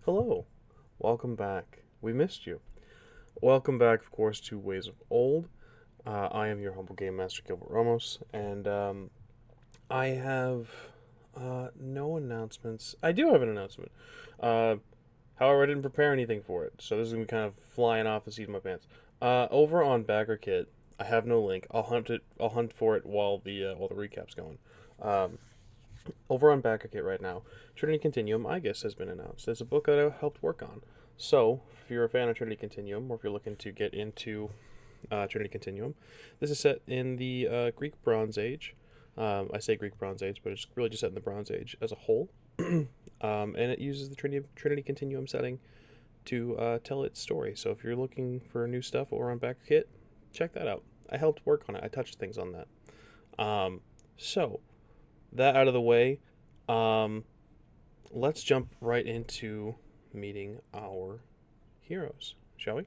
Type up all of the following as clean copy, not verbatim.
Hello, welcome back. We missed you. Welcome back, of course, to Ways of Old. I am your humble game master, Gilbert Ramos, and I have no announcements. I do have an announcement. Uh, However, I didn't prepare anything for it, so this is gonna be kind of flying off the seat of my pants. Over on Backer Kit, I have no link. I'll hunt it. I'll hunt for it while the recap's going. Um, Over on BackerKit right now, Trinity Continuum, I guess, has been announced. It's a book that I helped work on. So, if you're a fan of Trinity Continuum, or if you're looking to get into Trinity Continuum, this is set in the Greek Bronze Age. I say Greek Bronze Age, but it's really just set in the Bronze Age as a whole. And it uses the Trinity Continuum setting to tell its story. So, if you're looking for new stuff over on BackerKit, check that out. I helped work on it. I touched things on that. So, that out of the way, um, let's jump right into meeting our heroes, shall we?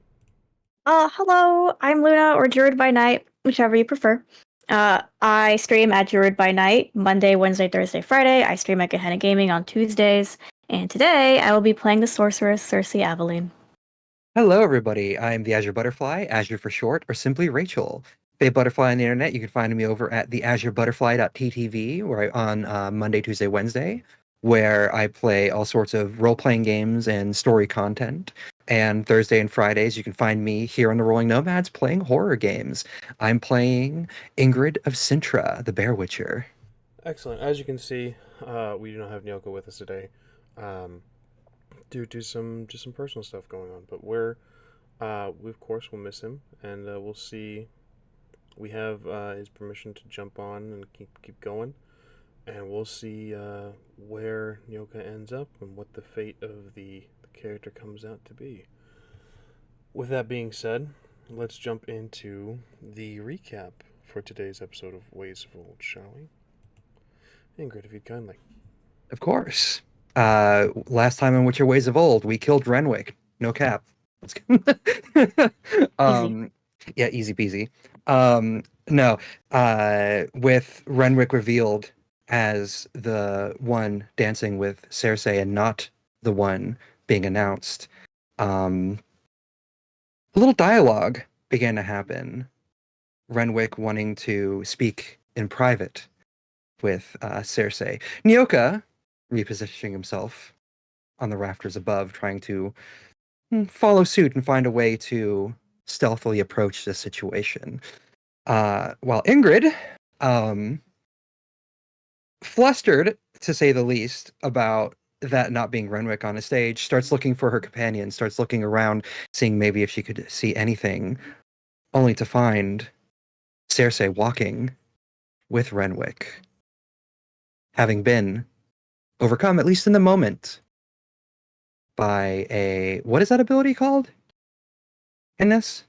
Hello, I'm Luna or Druid by Night, whichever you prefer. I stream at Druid by Night Monday, Wednesday, Thursday, Friday. I stream at Gehenna Gaming on Tuesdays. And today I will be playing the sorceress Cersei Aveline. Hello, everybody. I'm the Azure Butterfly, Azure for short, or simply Rachel. Bay Butterfly on the internet. You can find me over at the AzureButterfly.ttv, where on Monday, Tuesday, Wednesday, where I play all sorts of role-playing games and story content. And Thursday and Fridays, you can find me here on the Rolling Nomads playing horror games. I'm playing Ingrid of Sintra, the Bear Witcher. Excellent. As you can see, we do not have Nyoko with us today, um, due to some just some personal stuff going on. But we of course will miss him, and we'll see. We have his permission to jump on and keep going, and we'll see where Nyoka ends up and what the fate of the character comes out to be. With that being said, let's jump into the recap for today's episode of Ways of Old, shall we? Ingrid, if you'd kindly. Of course. Last time on Witcher Ways of Old, we killed Renwick. No cap. Easy. um, yeah, easy peasy. No, with Renwick revealed as the one dancing with Cersei and not the one being announced, a little dialogue began to happen. Renwick wanting to speak in private with Cersei. Nyoka repositioning himself on the rafters above, trying to follow suit and find a way to stealthily approach the situation. While Ingrid, um, flustered to say the least about that not being Renwick on a stage, starts looking for her companion, starts looking around, seeing maybe if she could see anything, only to find Cersei walking with Renwick, having been overcome, at least in the moment, by what is that ability called in this?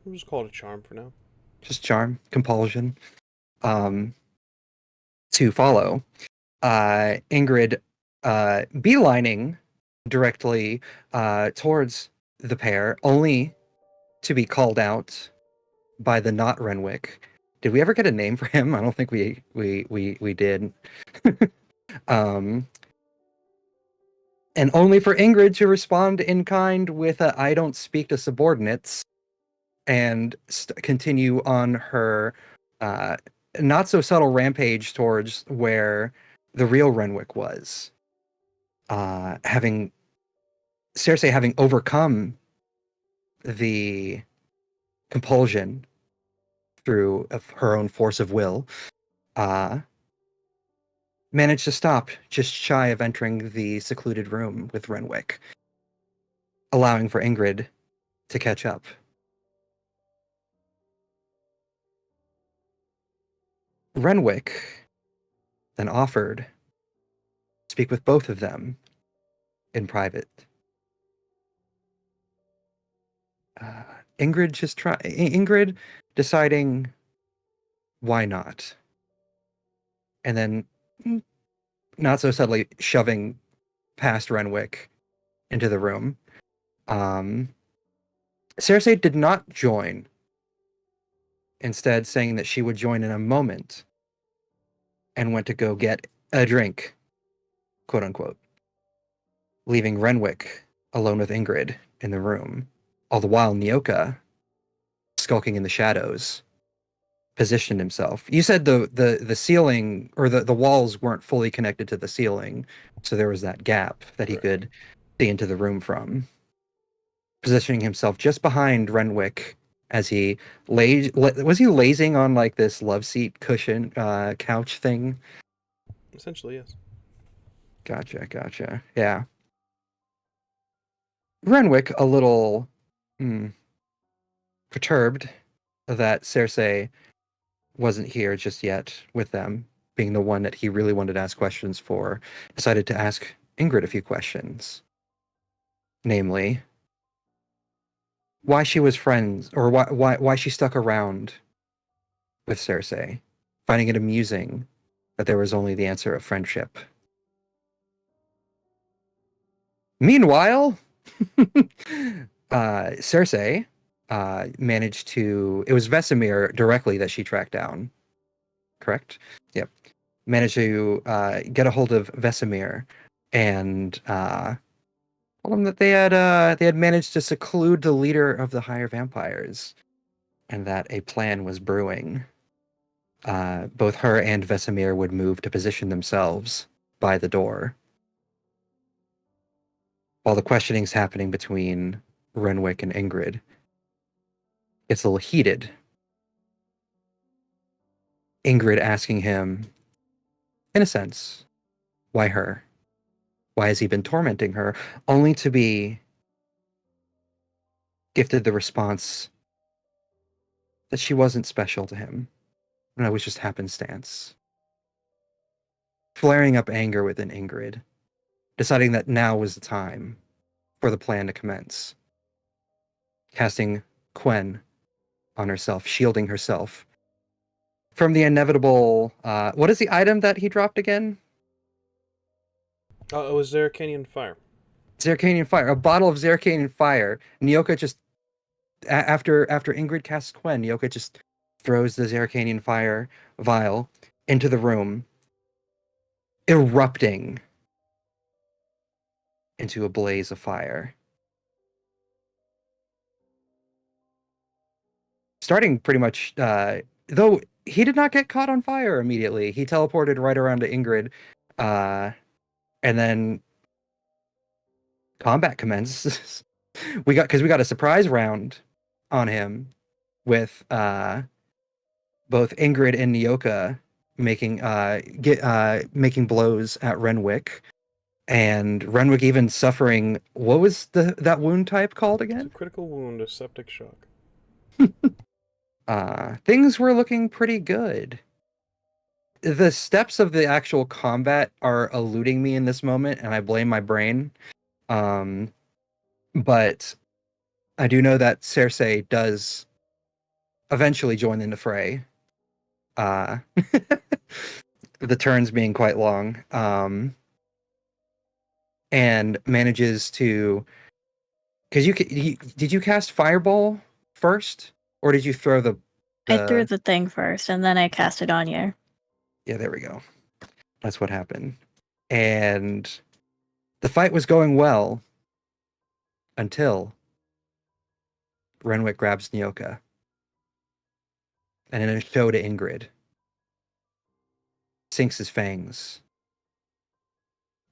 We'll just call it a charm for now. Just charm, compulsion, um, to follow. Ingrid beelining directly towards the pair, only to be called out by the not Renwick. Did we ever get a name for him? I don't think we did. um, and only for Ingrid to respond in kind with a "I don't speak to subordinates," and continue on her not so subtle rampage towards where the real Renwick was. Having Cersei having overcome the compulsion through of her own force of will, uh, managed to stop just shy of entering the secluded room with Renwick, allowing for Ingrid to catch up. Renwick then offered to speak with both of them in private. Uh, Ingrid deciding why not, and then not so subtly shoving past Renwick into the room. Cersei did not join, instead saying that she would join in a moment, and went to go get a drink, quote unquote. leaving Renwick alone with Ingrid in the room. All the while, Nyoka, skulking in the shadows, positioned himself. You said the ceiling or the walls weren't fully connected to the ceiling, so there was that gap that he Correct. could see into the room from. Positioning himself just behind Renwick as he was he lazing on like this love seat cushion couch thing? Essentially, yes. Gotcha. Yeah. Renwick a little perturbed that Cersei wasn't here just yet with them, being the one that he really wanted to ask questions for, decided to ask Ingrid a few questions. Namely, why she was friends, or why she stuck around with Cersei, finding it amusing that there was only the answer of friendship. Meanwhile, Cersei managed to. It was Vesemir directly that she tracked down. Correct? Yep. Managed to get a hold of Vesemir and told him that they had managed to seclude the leader of the higher vampires, and that a plan was brewing. Both her and Vesemir would move to position themselves by the door. While the questioning's happening between Renwick and Ingrid, it's a little heated. Ingrid asking him, in a sense, why her? Why has he been tormenting her? Only to be gifted the response that she wasn't special to him. And it was just happenstance. Flaring up anger within Ingrid, deciding that now was the time for the plan to commence. Casting Quen on herself, shielding herself from the inevitable. What is the item that he dropped again? It was Zeracanian fire. Zeracanian fire. A bottle of Zeracanian fire. Nyoka just after Ingrid casts Quen, Nyoka just throws the Zeracanian fire vial into the room, erupting into a blaze of fire. Starting pretty much, though he did not get caught on fire immediately. He teleported right around to Ingrid, and then combat commences. we got a surprise round on him with both Ingrid and Nyoka making blows at Renwick, and Renwick even suffering. What was that wound type called It's a again? critical wound, a septic shock. Things were looking pretty good. The steps of the actual combat are eluding me in this moment, and I blame my brain. But I do know that Cersei does eventually join in the fray. Uh, the turns being quite long. And manages to, because did you cast Fireball first, or did you throw the? I threw the thing first, and then I cast it on you. Yeah, there we go. That's what happened. And the fight was going well until Renwick grabs Nyoka. And in a show to Ingrid, sinks his fangs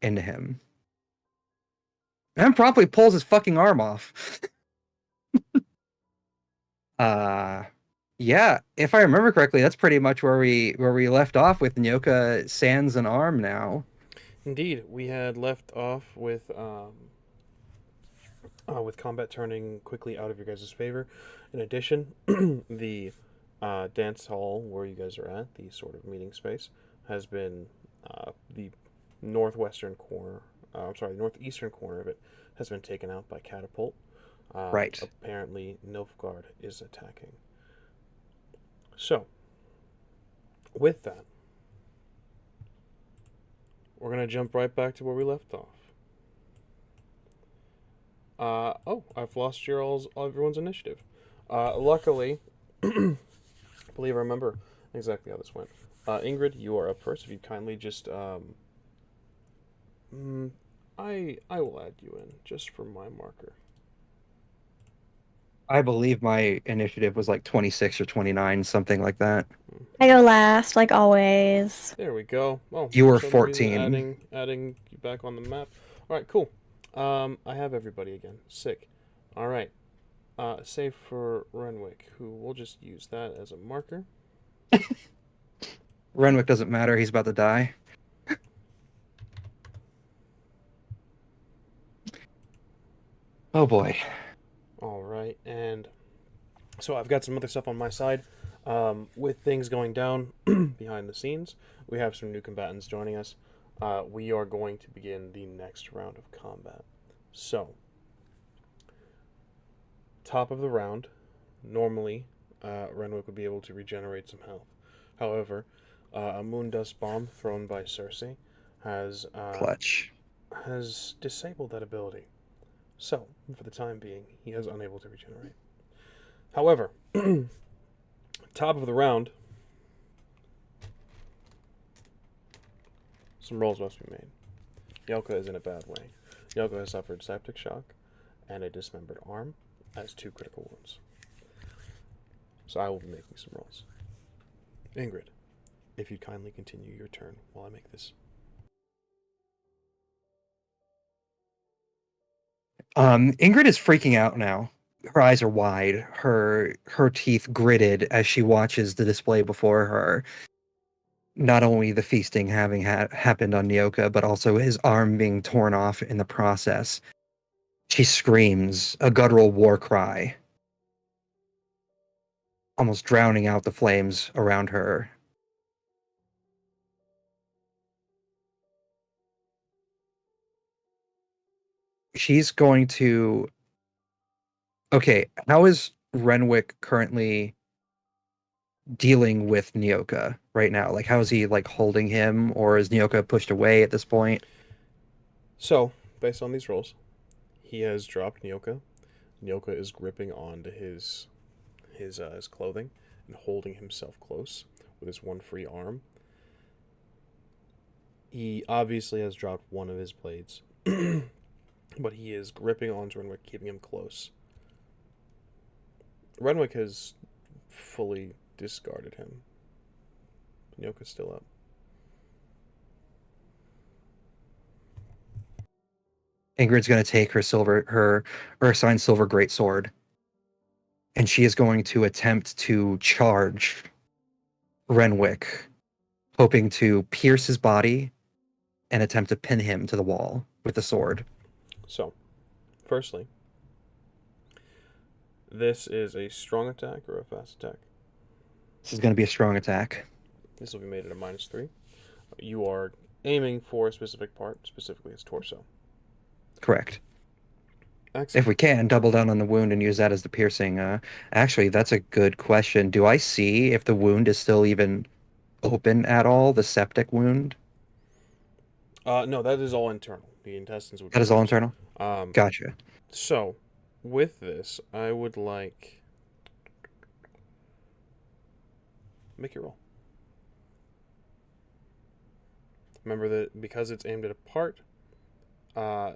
into him. And promptly pulls his fucking arm off. Yeah, if I remember correctly, that's pretty much where we left off with Nyoka sans an arm now. Indeed, we had left off with combat turning quickly out of your guys' favor. In addition, the dance hall where you guys are at, the sort of meeting space, has been the northwestern corner. The northeastern corner of it has been taken out by catapult. Right. Apparently, Nilfgaard is attacking. So, with that, we're gonna jump right back to where we left off. I've lost everyone's initiative. Luckily, I believe I remember exactly how this went. Ingrid, you are up first. If you kindly just I will add you in just for my marker. I believe my initiative was like 26 or 29, something like that. I go last, like always. There we go. Oh, You for were some reason 14. adding you back on the map. All right, cool. I have everybody again. Sick. All right. Save for Renwick, who we'll just use that as a marker. Renwick doesn't matter. He's about to die. Oh boy. All right, and so I've got some other stuff on my side. With things going down behind the scenes, we have some new combatants joining us. We are going to begin the next round of combat. So, top of the round, normally Renwick would be able to regenerate some health. However, a Moondust Bomb thrown by Cersei has Clutch. has disabled that ability. So, for the time being, he is unable to regenerate. However, top of the round, some rolls must be made. Yelka is in a bad way. Yelka has suffered septic shock and a dismembered arm, has 2 critical wounds. So I will be making some rolls. Ingrid, if you'd kindly continue your turn while I make this. Ingrid is freaking out now. Her eyes are wide, her teeth gritted as she watches the display before her. Not only the feasting having happened on Nyoka, but also his arm being torn off in the process. She screams a guttural war cry, almost drowning out the flames around her. She's going to. Okay, how is Renwick currently dealing with Nyoka right now? Like, how is he like holding him, or is Nyoka pushed away at this point? So, based on these rolls, he has dropped Nyoka. Nyoka is gripping onto his clothing and holding himself close with his one free arm. He obviously has dropped one of his blades, but he is gripping onto Renwick, keeping him close. Renwick has fully discarded him. Nyoka's still up. Ingrid's going to take her Ursine silver greatsword, and she is going to attempt to charge Renwick, hoping to pierce his body and attempt to pin him to the wall with the sword. So, firstly, this is a strong attack or a fast attack? This is going to be a strong attack. This will be made at a -3. You are aiming for a specific part, specifically his torso. Correct. Excellent. If we can, double down on the wound and use that as the piercing. Actually, that's a good question. Do I see if the wound is still even open at all, the septic wound? No, that is all internal. The intestines would be That is all closed. internal? Gotcha. So, with this, I would like make your roll. Remember that because it's aimed at a part,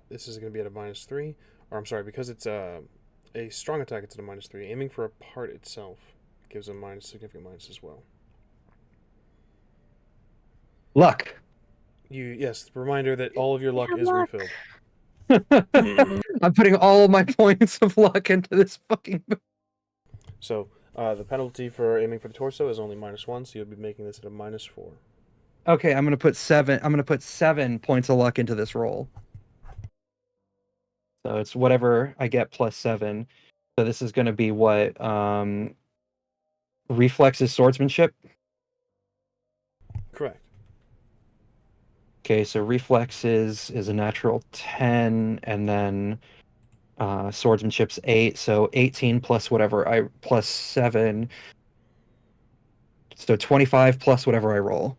this is going to be at a -3. Or I'm sorry, because it's a strong attack, it's at a -3. Aiming for a part itself gives a significant minus as well. Luck. Yes, reminder that all of your luck Yeah, is luck. refilled. I'm putting all my points of luck into this fucking. So the penalty for aiming for the torso is only -1, so you'll be making this at a -4. Okay, I'm gonna put 7. I'm gonna put 7 points of luck into this roll. So it's whatever I get plus 7. So this is gonna be what? Reflexes swordsmanship. Correct. Okay, so reflexes is a natural 10, and then swordsmanship's 8, so 18 plus whatever I plus 7. So 25 plus whatever I roll.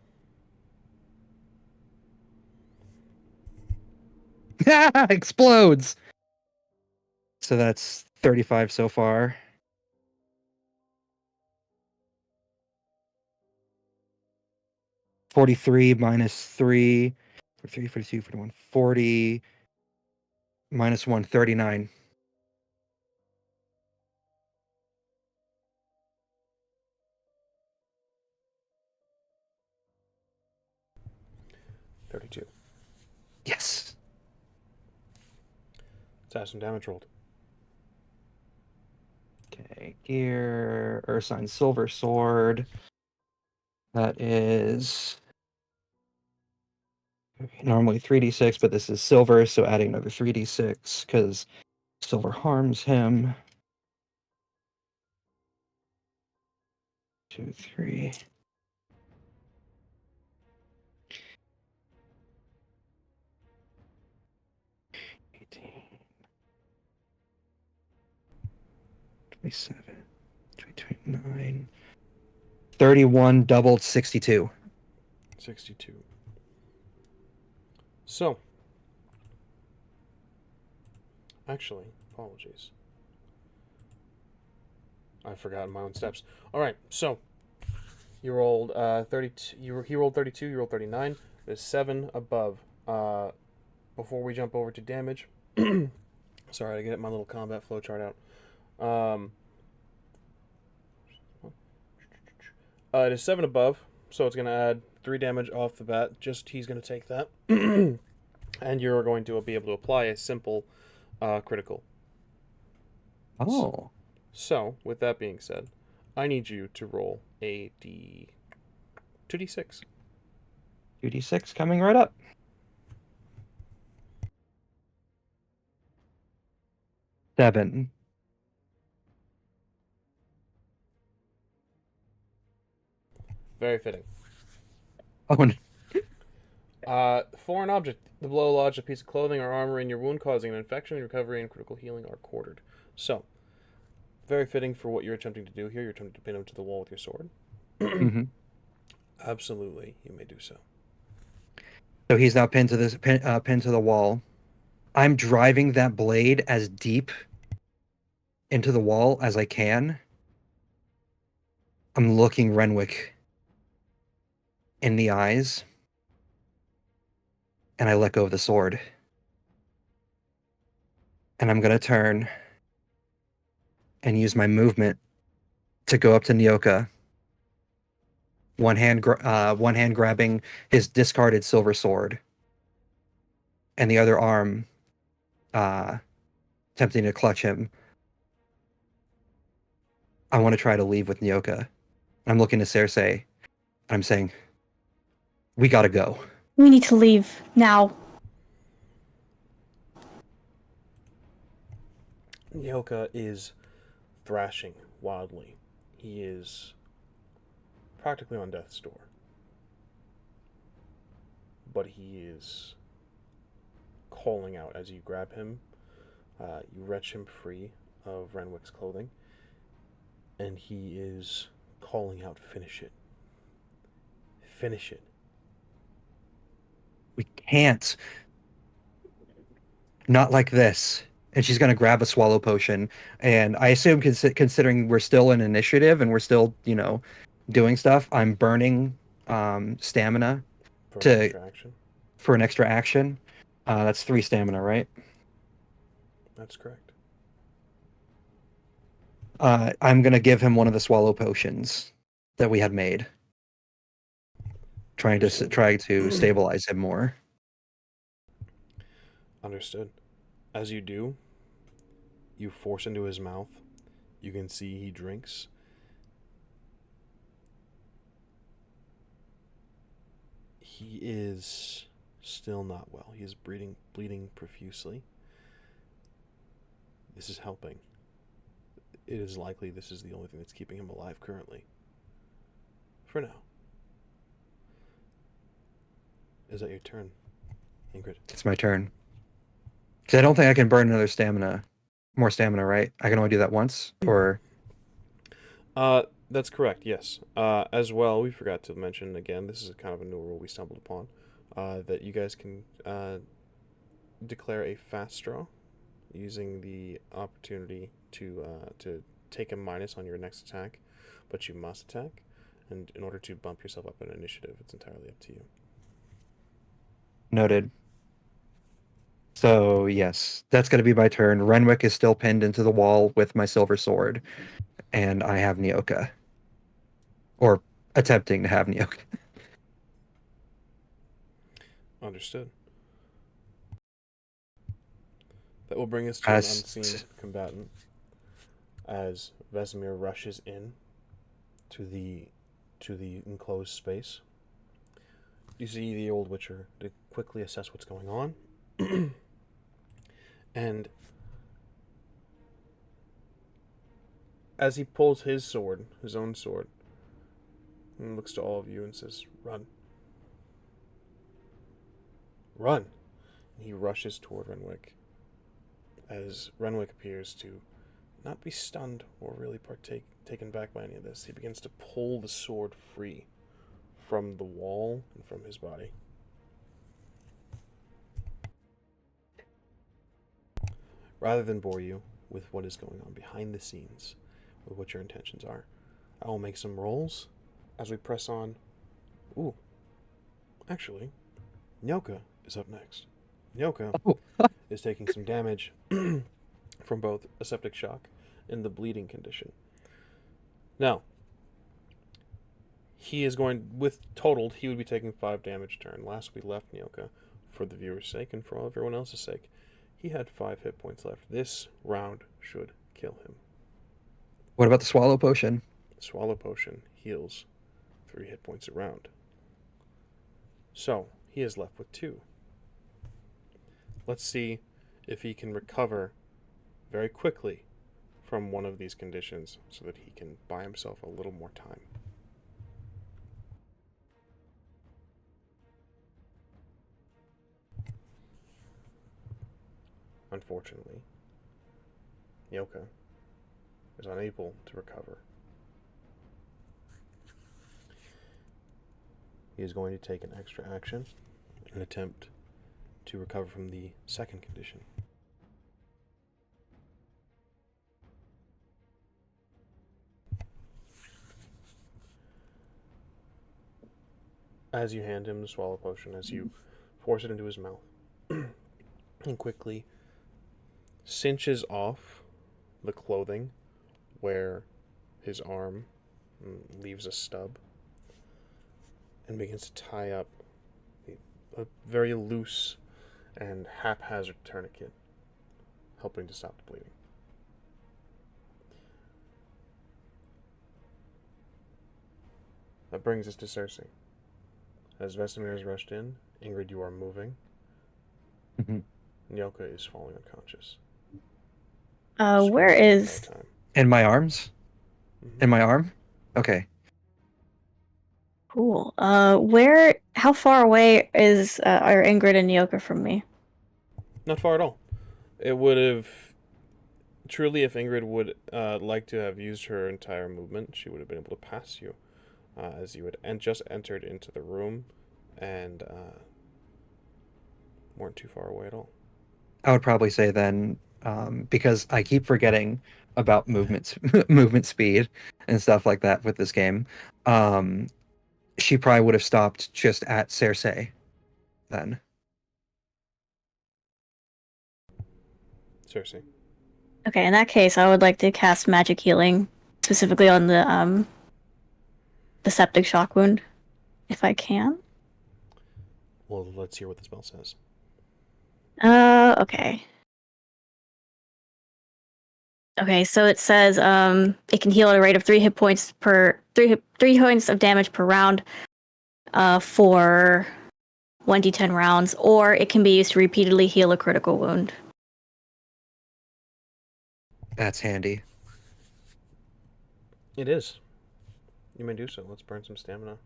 Explodes. So that's 35 so far. 43 minus 3, 43, 42, 41, 40. -1, 39. $32. Yes. Let's have some damage rolled. Okay, gear, Ursine Silver Sword. That is normally 3d6, but this is silver, so adding another 3d6 because silver harms him. 2, 3. $18, 27, 29, 31, doubled 62. 62. So, actually, apologies. I've forgotten my own steps. All right, so you rolled 32. He rolled 32. You rolled 39. There's 7 above. Before we jump over to damage, sorry, I get my little combat flowchart out. It is 7 above, so it's going to add 3 damage off the bat. Just he's going to take that, and you're going to be able to apply a simple critical. Oh. So, with that being said, I need you to roll a 2d6. 2d6 coming right up. Seven. Very fitting. Oh, For an object, the blow lodged a piece of clothing or armor in your wound, causing an infection. Recovery and critical healing are quartered. So, very fitting for what you're attempting to do here. You're attempting to pin him to the wall with your sword. mm-hmm. Absolutely, you may do so. So he's now pinned to the wall. I'm driving that blade as deep into the wall as I can. I'm looking Renwick in the eyes, and I let go of the sword. And I'm gonna turn and use my movement to go up to Nyoka. One hand grabbing his discarded silver sword, and the other arm attempting to clutch him. I want to try to leave with Nyoka. I'm looking to Cersei. I'm saying, we gotta go. We need to leave now. Nyoka is thrashing wildly. He is practically on death's door. But he is calling out as you grab him. You wrench him free of Renwick's clothing. And he is calling out, finish it. Finish it. We can't. Not like this. And she's going to grab a swallow potion. And I assume, considering we're still in initiative and we're still, doing stuff, I'm burning stamina For an extra action. for an extra action. That's 3 stamina, right? That's correct. I'm going to give him one of the swallow potions that we had made. Try to stabilize him more. Understood. As you do, you force into his mouth. You can see he drinks. He is still not well. He is bleeding profusely. This is helping. It is likely this is the only thing that's keeping him alive currently. For now. Is that your turn, Ingrid? It's my turn. Because I don't think I can burn more stamina, right? I can only do that once, or... That's correct, yes. As well, we forgot to mention, again, this is kind of a new rule we stumbled upon, that you guys can declare a fast draw using the opportunity to take a minus on your next attack, but you must attack, and in order to bump yourself up in initiative, it's entirely up to you. Noted. So yes, that's going to be my turn. Renwick is still pinned into the wall with my silver sword, and I have Nyoka, or attempting to have Nyoka. Understood. That will bring us to an As unseen combatant as Vesemir rushes in to the enclosed space. You see the old Witcher to quickly assess what's going on, and as he pulls his sword, his own sword, and looks to all of you and says, "Run, run!" And he rushes toward Renwick. As Renwick appears to not be stunned or really taken back by any of this, he begins to pull the sword free from the wall and from his body. Rather than bore you with what is going on behind the scenes, with what your intentions are, I will make some rolls as we press on. Ooh, actually, Nyoka is up next. Nyoka oh, is taking some damage from both a septic shock and the bleeding condition. Now, he is going, with totaled, he would be taking 5 damage turn. Last we left Nyoka, for the viewer's sake and for everyone else's sake, he had 5 hit points left. This round should kill him. what about the swallow potion? Swallow potion heals 3 hit points a round. So, he is left with 2. Let's see if he can recover very quickly from one of these conditions so that he can buy himself a little more time. Unfortunately, Nyoka is unable to recover. He is going to take an extra action and attempt to recover from the second condition. As you hand him the swallow potion, as you force it into his mouth, and quickly cinches off the clothing where his arm leaves a stub and begins to tie up a very loose and haphazard tourniquet, helping to stop the bleeding. That brings us to Cersei. As Vesemir is rushed in, Ingrid, you are moving. Mhm. Nyoka is falling unconscious. Where is? In my arms? Mm-hmm. In my arm? Okay. Cool. Where? How far away are Ingrid and Nyoka from me? Not far at all. It would have truly, if Ingrid would like to have used her entire movement, she would have been able to pass you as you had just entered into the room and weren't too far away at all. I would probably say then, because I keep forgetting about movement speed and stuff like that with this game. She probably would have stopped just at Cersei then. Cersei. Okay, in that case, I would like to cast magic healing, specifically on the septic shock wound, if I can. Well, let's hear what the spell says. Okay. Okay, so it says it can heal at a rate of 3 hit points per 3 points of damage per round for 1d10 rounds, or it can be used to repeatedly heal a critical wound. That's handy. It is. You may do so. Let's burn some stamina.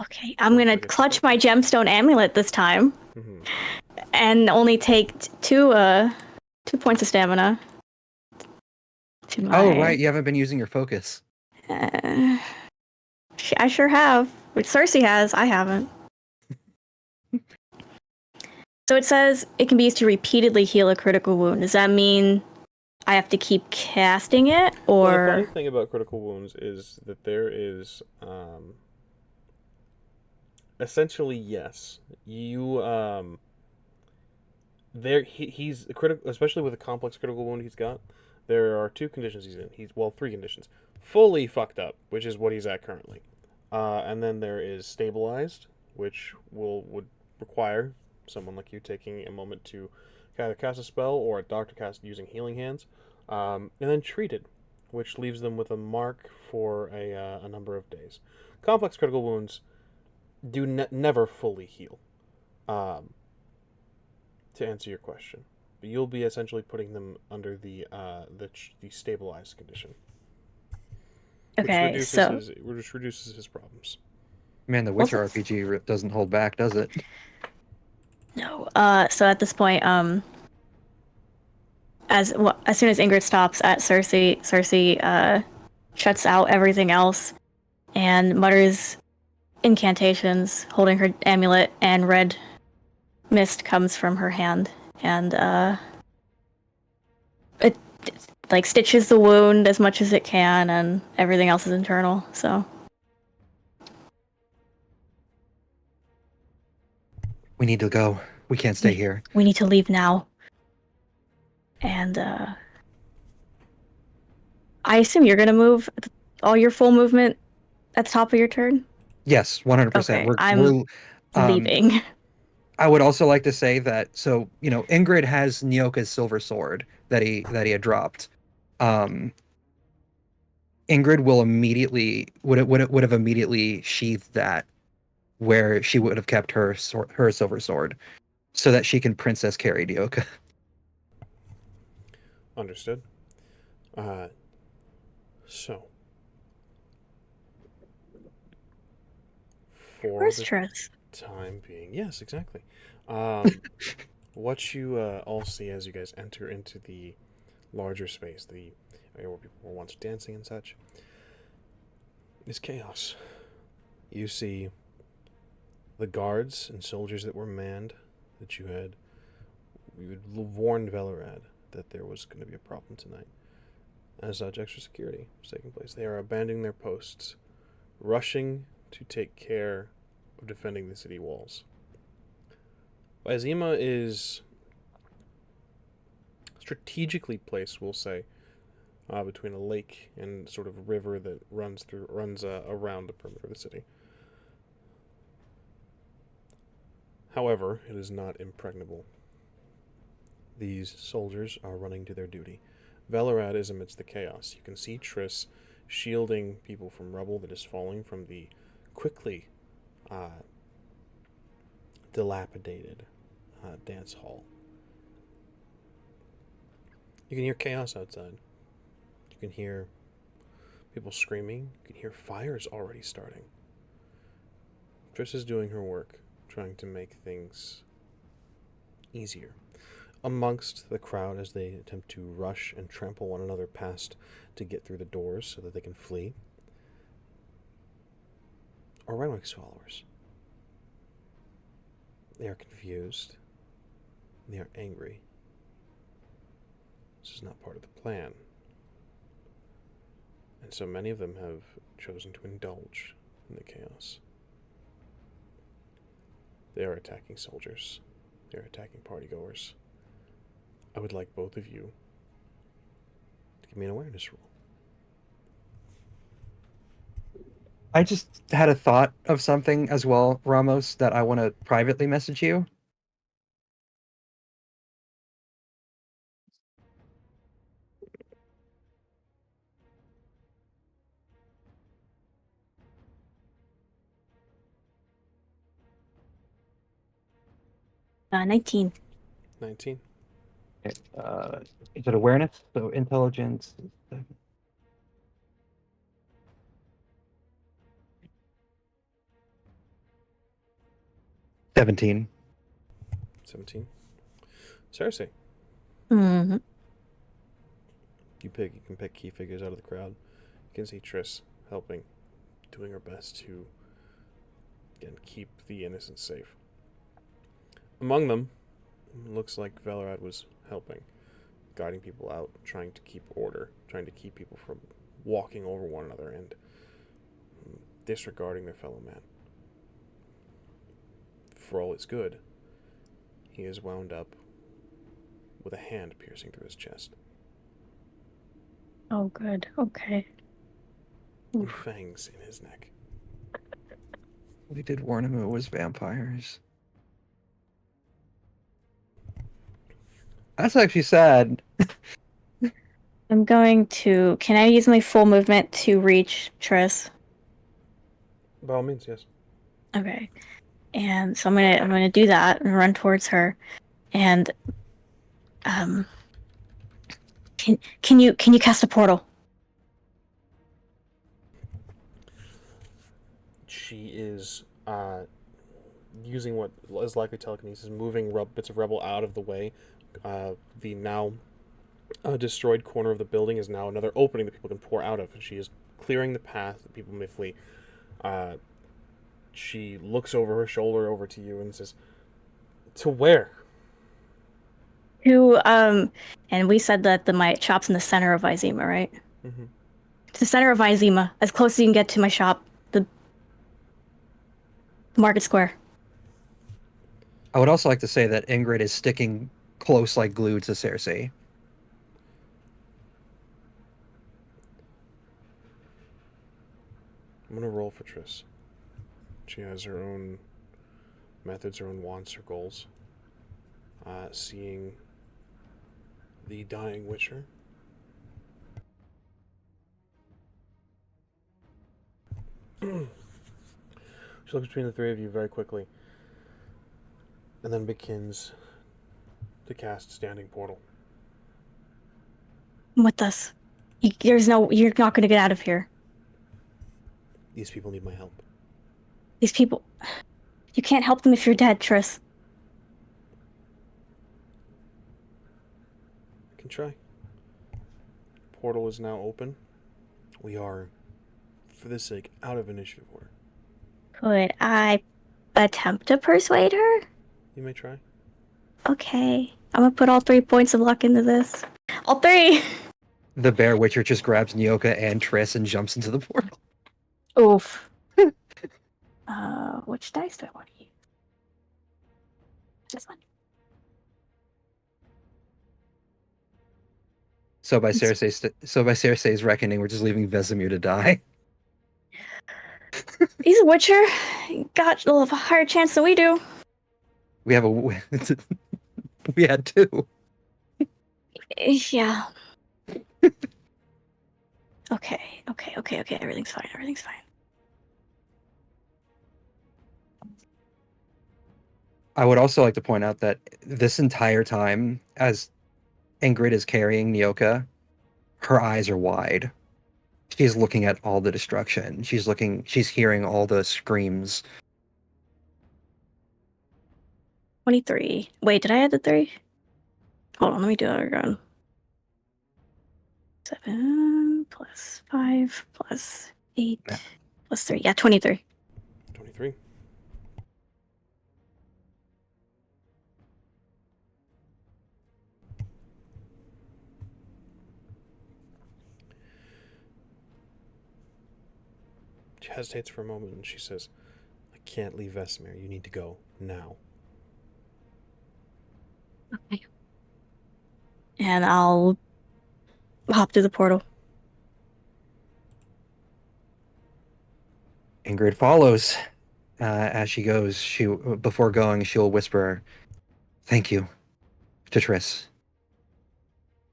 Okay, I'm gonna clutch my gemstone amulet this time, and only take 2 points of stamina. Oh, right, you haven't been using your focus. I sure have. Which Cersei has, I haven't. So it says it can be used to repeatedly heal a critical wound. Does that mean I have to keep casting it, or? Well, the funny thing about critical wounds is that there is, essentially, yes. You, he's critical, especially with a complex critical wound he's got. There are two conditions he's in. Three conditions. Fully fucked up, which is what he's at currently. And then there is stabilized, which would require someone like you taking a moment to either cast a spell or a doctor cast using healing hands. And then treated, which leaves them with a mark for a number of days. Complex critical wounds do never fully heal. To answer your question, but you'll be essentially putting them under the stabilized condition, Okay, so which reduces his problems. Man, the Witcher RPG doesn't hold back, does it? no. So at this point, as soon as Ingrid stops at Cersei shuts out everything else and mutters incantations, holding her amulet, and red mist comes from her hand, and it like stitches the wound as much as it can, and everything else is internal. So We need to go. We can't stay here. we need to leave now. And I assume you're gonna move all your full movement at the top of your turn. Yes, 100%. Okay, I'm leaving. I would also like to say that Ingrid has Nyoka's silver sword that he had dropped. Um, Ingrid will immediately would have immediately sheathed that where she would have kept her silver sword, so that she can princess carry Nyoka. Understood. So for Where's the Triss? time being, yes, exactly. What you all see as you guys enter into the larger space, the area where people were once dancing and such, is chaos. You see the guards and soldiers that were manned, that you had warned Velerad that there was going to be a problem tonight. As such, extra security is taking place. They are abandoning their posts, rushing to take care of defending the city walls. Vizima is strategically placed, we'll say, between a lake and sort of a river that runs around the perimeter of the city. However, it is not impregnable. These soldiers are running to their duty. Velerad is amidst the chaos. You can see Triss shielding people from rubble that is falling from the quickly dilapidated dance hall. You can hear chaos outside. You can hear people screaming. You can hear fires already starting. Triss is doing her work, trying to make things easier amongst the crowd as they attempt to rush and trample one another past to get through the doors so that they can flee. Are Renwick's followers. They are confused. They are angry. This is not part of the plan. And so many of them have chosen to indulge in the chaos. They are attacking soldiers. They are attacking partygoers. I would like both of you to give me an awareness roll. I just had a thought of something as well, Ramos, that I want to privately message you. Uh, 19. 19. Is it awareness? So intelligence. 17. 17. Cersei. Mm-hmm. You can pick key figures out of the crowd. You can see Triss helping, doing her best to, again, keep the innocents safe. Among them, it looks like Velerad was helping, guiding people out, trying to keep order, trying to keep people from walking over one another and disregarding their fellow man. For all it's good, he is wound up with a hand piercing through his chest. Oh, good. Okay. And fangs in his neck. We did warn him it was vampires. That's actually sad. I'm going to... Can I use my full movement to reach Triss? By all means, yes. Okay. And so I'm gonna do that and run towards her. And can you cast a portal? She is using what is likely telekinesis, moving bits of rubble out of the way. The now destroyed corner of the building is now another opening that people can pour out of, and she is clearing the path that people may flee. She looks over her shoulder over to you and says, "To where?" To and we said that my shop's in the center of Vizima, right? Mm-hmm. To the center of Vizima, as close as you can get to my shop, the Market Square. I would also like to say that Ingrid is sticking close like glue to Cersei. I'm gonna roll for Triss. She has her own methods, her own wants, her goals. Seeing the dying Witcher. She looks between the three of you very quickly, and then begins to cast Standing Portal. I'm with us. You're not going to get out of here. These people need my help. These people, you can't help them if you're dead, Triss. I can try. Portal is now open. We are, for this sake, out of initiative order. Could I attempt to persuade her? You may try. Okay. I'm gonna put all 3 points of luck into this. All 3! The Bear Witcher just grabs Nyoka and Triss and jumps into the portal. Oof. Which dice do I want to use? This one. So by Cersei's reckoning, we're just leaving Vesemir to die. He's a Witcher. Got a little higher chance than we do. We have we had 2. Yeah. Okay. Everything's fine. I would also like to point out that this entire time, as Ingrid is carrying Nyoka, her eyes are wide. She's looking at all the destruction. She's hearing all the screams. 23. Wait, did I add the 3? Hold on, let me do that again. 7 plus 5 plus 8 Yeah. plus 3. Yeah, 23. 23. She hesitates for a moment and she says, "I can't leave Vesemir. You need to go now." Okay. And I'll hop through the portal. Ingrid follows. As she goes, before going, she'll whisper, "Thank you," to Triss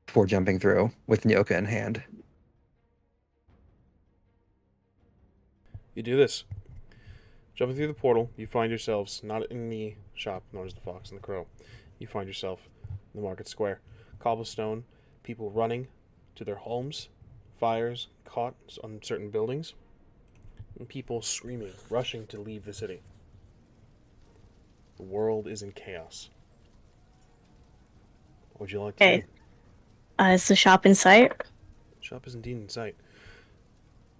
before jumping through with Nyoka in hand. You do this. Jumping through the portal, you find yourselves not in the shop known as the Fox and the Crow. You find yourself in the market square. Cobblestone, people running to their homes, fires caught on certain buildings, and people screaming, rushing to leave the city. The world is in chaos. What would you like to do? Is the shop in sight? The shop is indeed in sight.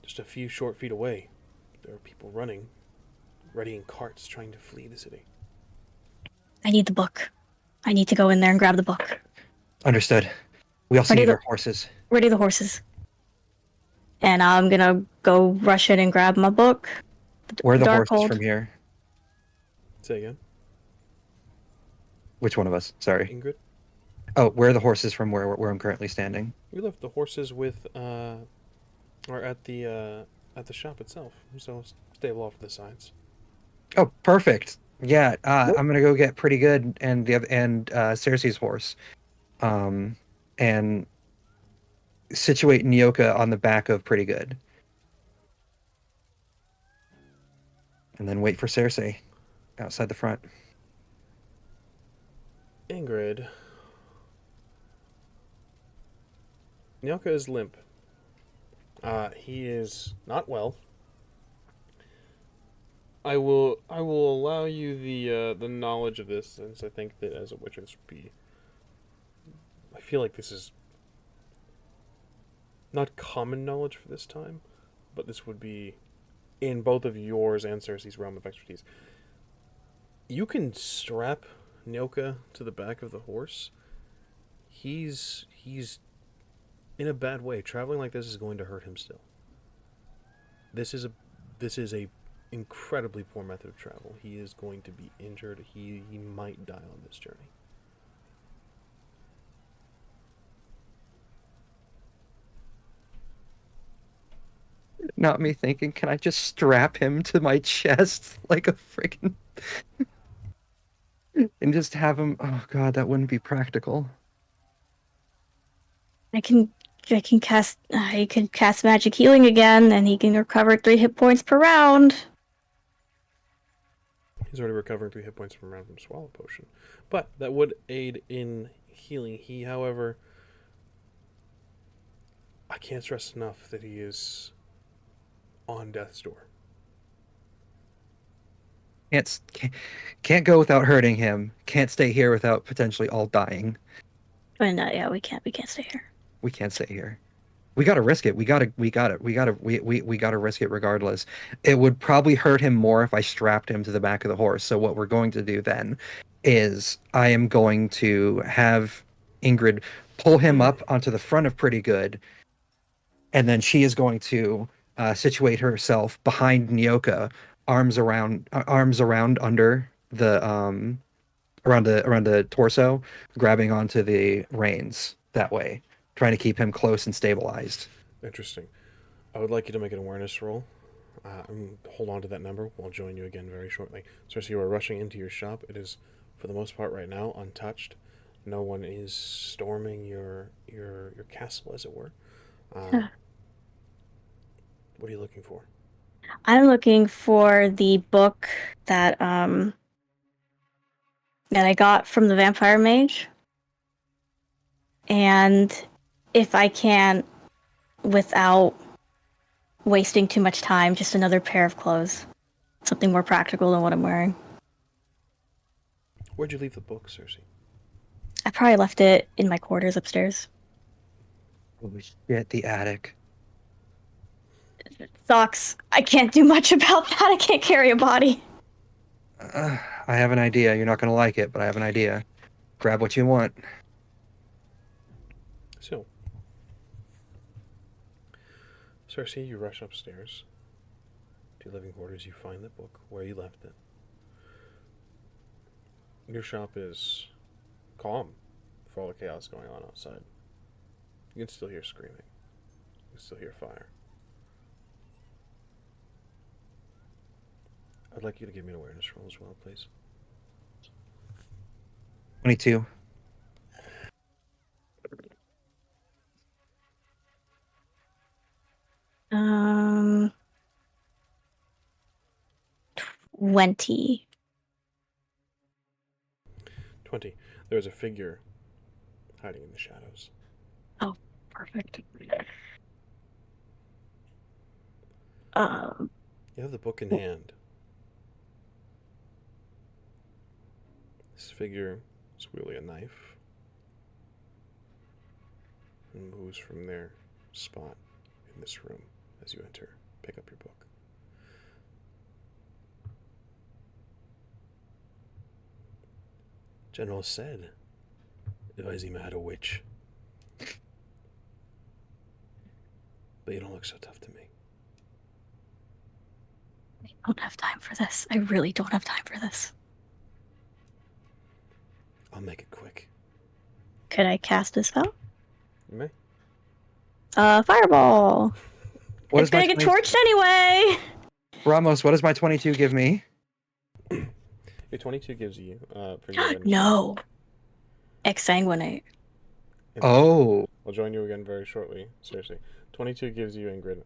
Just a few short feet away, there are people running, readying carts, trying to flee the city. I need the book. I need to go in there and grab the book. Understood. We also need our horses. Ready the horses. And I'm gonna go rush in and grab my book. Where are the horses from here? Say again. Which one of us? Sorry. Ingrid? Oh, where are the horses from where I'm currently standing? We left the horses with or at the shop itself. So stable off to the sides. Oh, perfect. Yeah, I'm gonna go get Pretty Good and Cersei's horse, um, and situate Nyoka on the back of Pretty Good, and then wait for Cersei outside the front. Ingrid, Nyoka is limp. He is not well. I will allow you the knowledge of this, since I think that as a witcher this would be. I feel like this is not common knowledge for this time, but this would be in both of yours and Cersei's realm of expertise. You can strap Nyoka to the back of the horse. He's in a bad way. Traveling like this is going to hurt him still. This is a incredibly poor method of travel. He is going to be injured. He might die on this journey. Not me thinking, can I just strap him to my chest like a freaking and just have him? Oh God, that wouldn't be practical. I can cast I can cast magic healing again, and he can recover 3 hit points per round. He's already recovering 3 hit points from a round from Swallow Potion. But that would aid in healing. He, however, I can't stress enough that he is on death's door. Can't go without hurting him. Can't stay here without potentially all dying. And yeah, we can't stay here. We can't stay here. We gotta risk it. We gotta risk it regardless. It would probably hurt him more if I strapped him to the back of the horse. So what we're going to do then is I am going to have Ingrid pull him up onto the front of Pretty Good, and then she is going to situate herself behind Nyoka, arms around under the around the torso, grabbing onto the reins that way, trying to keep him close and stabilized. Interesting. I would like you to make an awareness roll. Hold on to that number. We'll join you again very shortly. Cersei, you are rushing into your shop. It is, for the most part right now, untouched. No one is storming your castle, as it were. What are you looking for? I'm looking for the book that that I got from the vampire mage. And if I can, without wasting too much time, just another pair of clothes. Something more practical than what I'm wearing. Where'd you leave the book, Cersei? I probably left it in my quarters upstairs. Holy shit, the attic. Socks. I can't do much about that. I can't carry a body. I have an idea. You're not going to like it, but I have an idea. Grab what you want. So, Cersei, you rush upstairs to your living quarters. You find the book where you left it. Your shop is calm for all the chaos going on outside. You can still hear screaming. You can still hear fire. I'd like you to give me an awareness roll as well, please. 22. Um, 20. 20. There's a figure hiding in the shadows. Oh, perfect. You have the book in hand. This figure is wielding a knife and moves from their spot in this room as you enter. Pick up your book. General said Vizima had a witch. But you don't look so tough to me. I don't have time for this. I really don't have time for this. I'll make it quick. Could I cast a spell? You may. Fireball. What It's does my gonna get 20 torched anyway. Ramos, what does my 22 give me? Your 22 gives you, for your initiative. No. Exsanguinate. Oh. I'll join you again very shortly. Seriously. 22 gives you, Ingrid.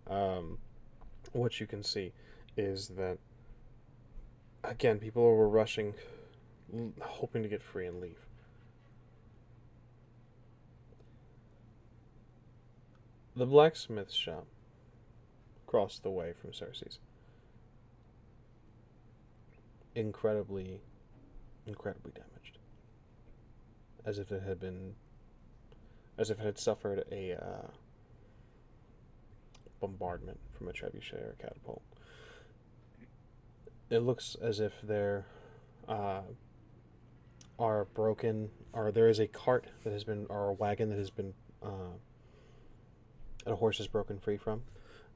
What you can see is that, again, people were rushing, hoping to get free and leave. The blacksmith shop across the way from Cersei's. Incredibly damaged. As if it had suffered a bombardment from a trebuchet or a catapult. It looks as if there are broken, or there is a cart that has been, or a wagon that has been, that a horse is broken free from.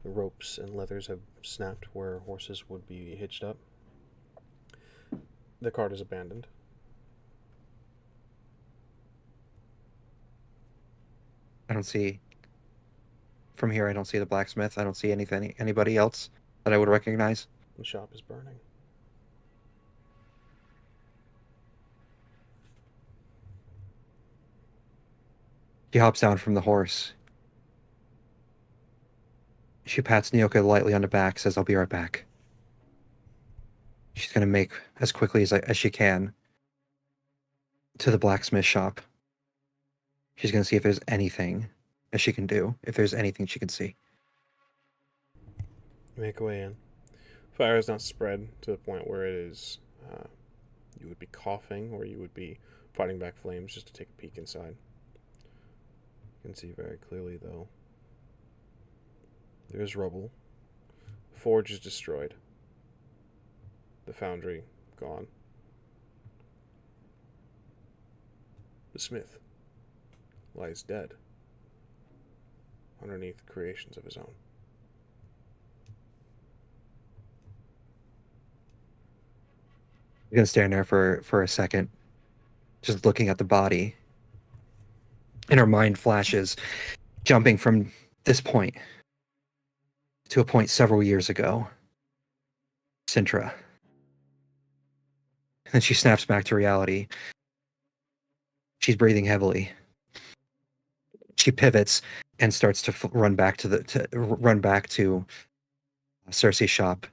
The ropes and leathers have snapped where horses would be hitched up. The cart is abandoned. I don't see. From here, I don't see the blacksmith. I don't see anybody else that I would recognize. The shop is burning. She hops down from the horse. She pats Nyoka lightly on the back, says, "I'll be right back." She's going to make as quickly as she can to the blacksmith shop. She's going to see if there's anything that she can do, if there's anything she can see. You make your way in. Fire is not spread to the point where it is, you would be coughing or you would be fighting back flames just to take a peek inside. You can see very clearly, though, there is rubble. The forge is destroyed. The foundry gone. The smith lies dead underneath creations of his own. I'm going to stand there for a second, just looking at the body. And her mind flashes, jumping from this point to a point several years ago. Sintra. And then she snaps back to reality. She's breathing heavily. She pivots and starts to run back to Cersei's shop.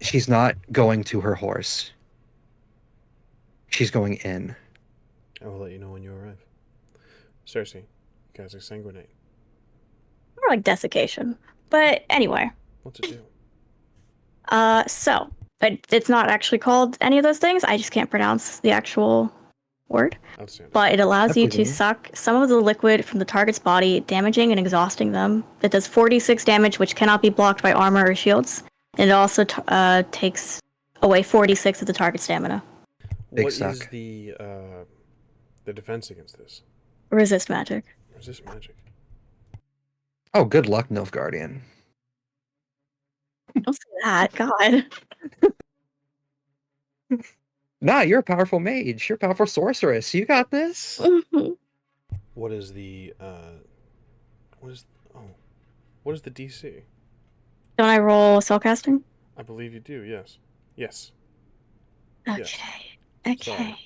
She's not going to her horse. She's going in. I will let you know when you arrive. Cersei, you guys exsanguinate. More like desiccation. But anyway. What's it do? But it's not actually called any of those things. I just can't pronounce the actual word. Outstanding. But it allows you to Absolutely. suck some of the liquid from the target's body, damaging and exhausting them. It does 46 damage, which cannot be blocked by armor or shields. And it also takes away 46 of the target's stamina. Big What suck. is the defense against this? Resist magic. Resist magic. Oh, good luck, Nilfgaardian. Don't say that, God. Nah, you're a powerful mage. You're a powerful sorceress. You got this. What is the what is the DC? Don't I roll spellcasting? I believe you do. Yes. Yes. Okay. Yes. Okay.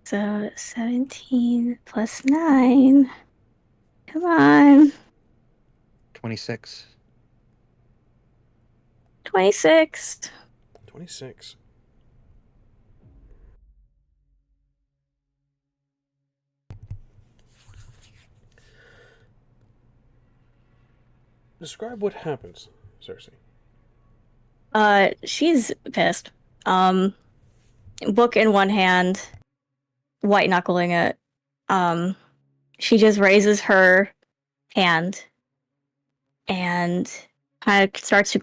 So 17 plus 9. Come on. 26. 26. 26. Describe what happens, Cersei. She's pissed. Book in one hand, white knuckling it. She just raises her hand and kind of starts to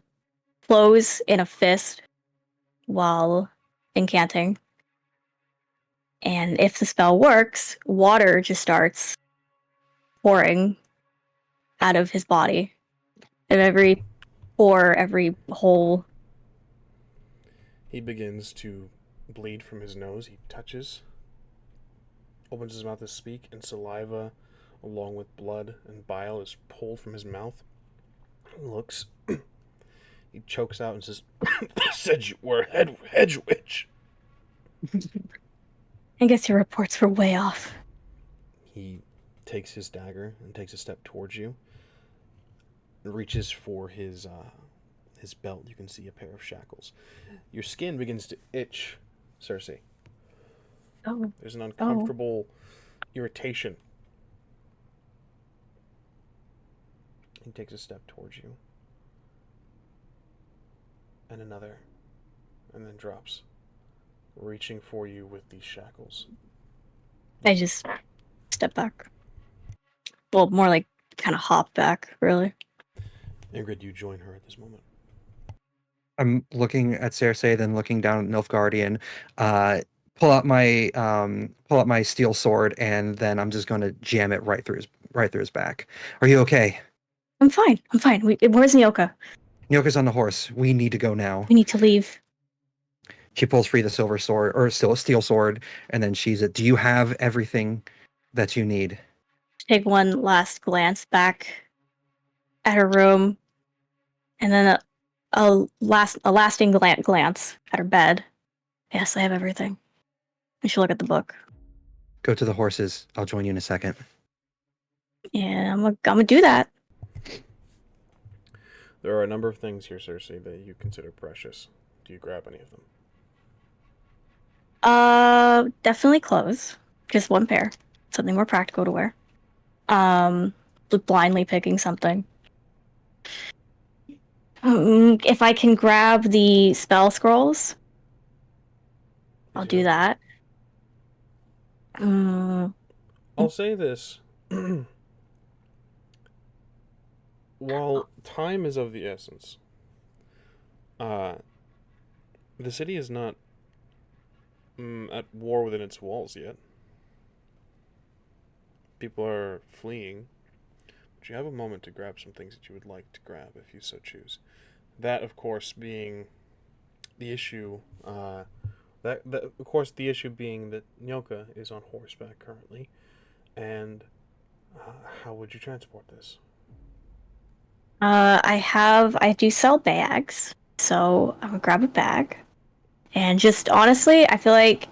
close in a fist while incanting. And if the spell works, water just starts pouring out of his body. And every pore, every hole. He begins to bleed from his nose. He touches opens his mouth to speak, and saliva, along with blood and bile, is pulled from his mouth. He looks. He chokes out and says, "Said you were a hedge witch." I guess your reports were way off. He takes his dagger and takes a step towards you. And reaches for his belt. You can see a pair of shackles. Your skin begins to itch, Cersei. Oh. There's an uncomfortable irritation. He takes a step towards you. And another. And then drops. Reaching for you with these shackles. I just step back. Well, more like kind of hop back, really. Ingrid, you join her at this moment. I'm looking at Cersei, then looking down at Nilfgaardian. Pull out my steel sword, and then I'm just going to jam it right through his back. Are you okay? I'm fine. Where's Nyoka? Nyoka's on the horse. We need to go now. We need to leave. She pulls free the silver sword, or still a steel sword, and then she's it. Do you have everything that you need? Take one last glance back at her room, and then a lasting glance at her bed. Yes, I have everything. I should look at the book. Go to the horses. I'll join you in a second. Yeah, I'm gonna do that. There are a number of things here, Cersei, that you consider precious. Do you grab any of them? Definitely clothes. Just one pair. Something more practical to wear. Blindly picking something. If I can grab the spell scrolls, I'll do that. I'll say this. While time is of the essence, the city is not at war within its walls yet. People are fleeing, but you have a moment to grab some things that you would like to grab if you so choose. That, of course, being the issue. The issue being that Nyoka is on horseback currently, and how would you transport this? I do sell bags, so I'm gonna grab a bag. And just honestly, I feel like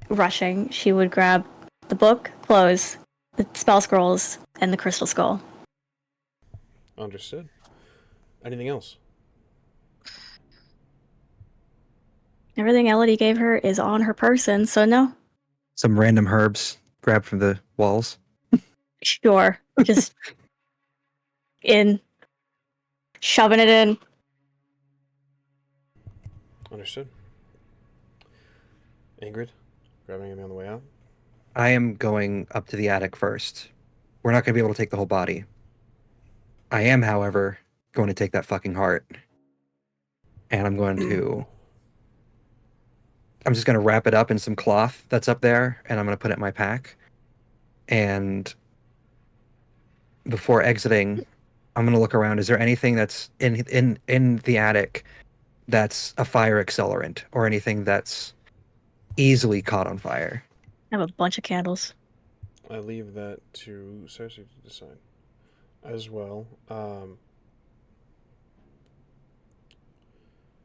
rushing, she would grab the book, clothes, the spell scrolls, and the crystal skull. Understood. Anything else? Everything Elodie gave her is on her person, so no. Some random herbs grabbed from the walls. Sure. Just shoving it in. Understood. Ingrid, grabbing anything on the way out? I am going up to the attic first. We're not going to be able to take the whole body. I am, however, going to take that fucking heart. And I'm just going to wrap it up in some cloth that's up there, and I'm going to put it in my pack. And before exiting, I'm going to look around. Is there anything that's in the attic that's a fire accelerant, or anything that's easily caught on fire? I have a bunch of candles. I leave that to Cersei to decide. As well,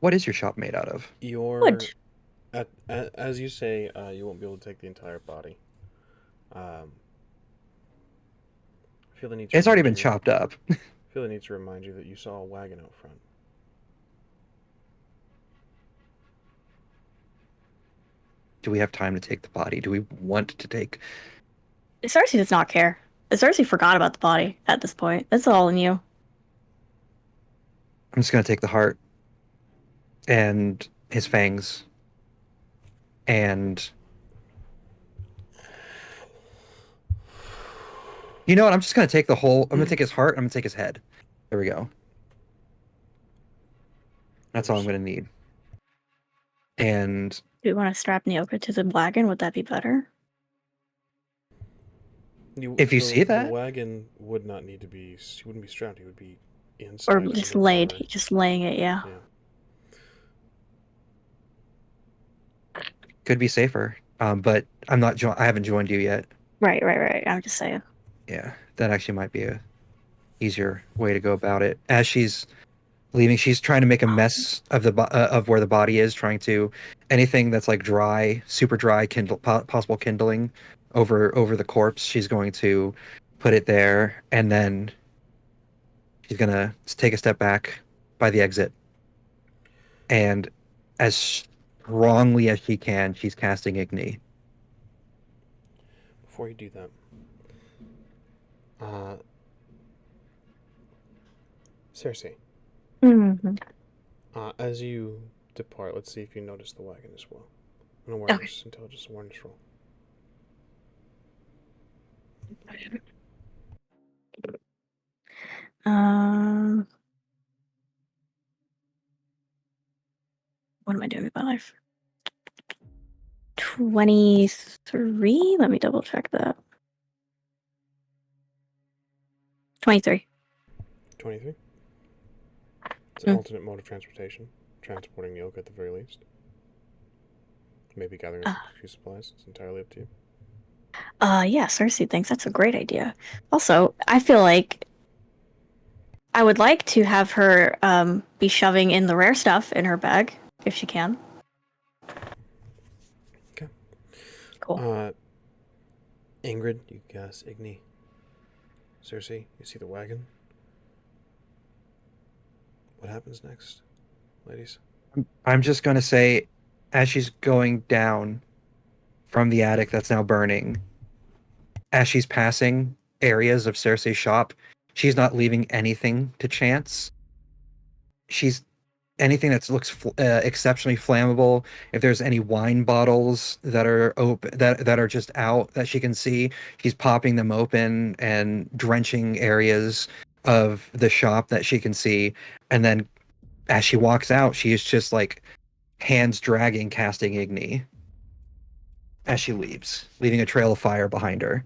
what is your shop made out of? Wood. As you say, you won't be able to take the entire body. I feel the need to It's already been chopped up. I feel the need to remind you that you saw a wagon out front. Do we have time to take the body? Do we want to take... Cersei does not care. Cersei forgot about the body at this point. That's all in you. I'm just going to take the heart and his fangs and... You know what? I'm just going to take the whole... I'm going to take his heart. I'm going to take his head. There we go. That's all I'm going to need. And... Do you want to strap Nyoka to the wagon? Would that be better? If you see that? The wagon would not need to be... He wouldn't be strapped. He would be inside. Or just laid. Just laying it, yeah. Could be safer. But I'm not... I haven't joined you yet. Right. I'm just saying. Yeah, that actually might be a easier way to go about it. As she's leaving, she's trying to make a mess of of where the body is, trying to anything that's like dry, super dry, possible kindling over the corpse. She's going to put it there, and then she's gonna take a step back by the exit, and as strongly as she can, she's casting Igni. Before you do that, uh, Cersei, Mm-hmm. as you depart, let's see if you notice the wagon as well. An Okay. intelligence awareness roll. Um, what am I doing with my life? 23. Let me double check that. 23. 23. It's an alternate mode of transportation, transporting the oak at the very least. Maybe gathering a few supplies. It's entirely up to you. Yeah, Cersei thinks that's a great idea. Also, I feel like I would like to have her be shoving in the rare stuff in her bag if she can. Okay. Cool. Ingrid, you guess Igni. Cersei, you see the wagon. What happens next, ladies? I'm just gonna say, as she's going down from the attic that's now burning, as she's passing areas of Cersei's shop, she's not leaving anything to chance. She's anything that looks exceptionally flammable. If there's any wine bottles that are open, that are just out that she can see, she's popping them open and drenching areas of the shop that she can see. And then as she walks out, she is just like hands dragging, casting Igni as she leaves, leaving a trail of fire behind her.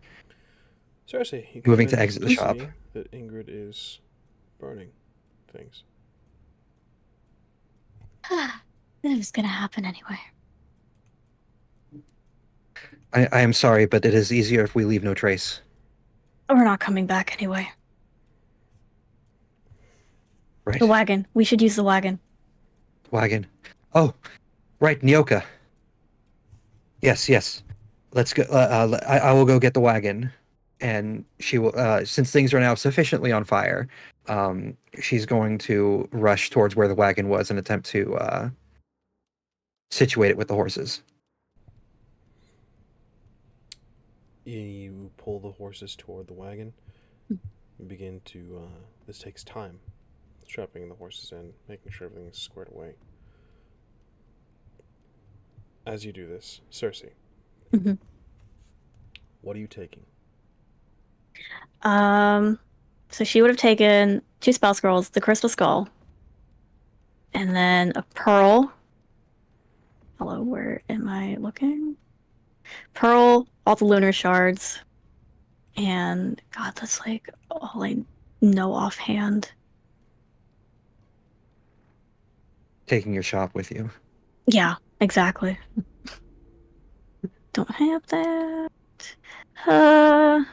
Cersei, you come Moving to in exit the to shop. see that Ingrid is burning things. It was gonna happen anyway. I am sorry, but it is easier if we leave no trace. We're not coming back anyway. Right. The wagon. We should use the wagon. Wagon. Oh, right, Nyoka. Yes. Let's go. I will go get the wagon, and she will. Since things are now sufficiently on fire, she's going to rush towards where the wagon was and attempt to situate it with the horses. You pull the horses toward the wagon and begin to. This takes time. Strapping the horses in, making sure everything is squared away. As you do this, Cersei, Mm-hmm. what are you taking? So she would have taken 2 spell scrolls, the crystal skull, and then a pearl. Hello, where am I looking? Pearl, all the lunar shards, and God, that's like all I know offhand. Taking your shop with you. Yeah, exactly. Don't have that. Uh,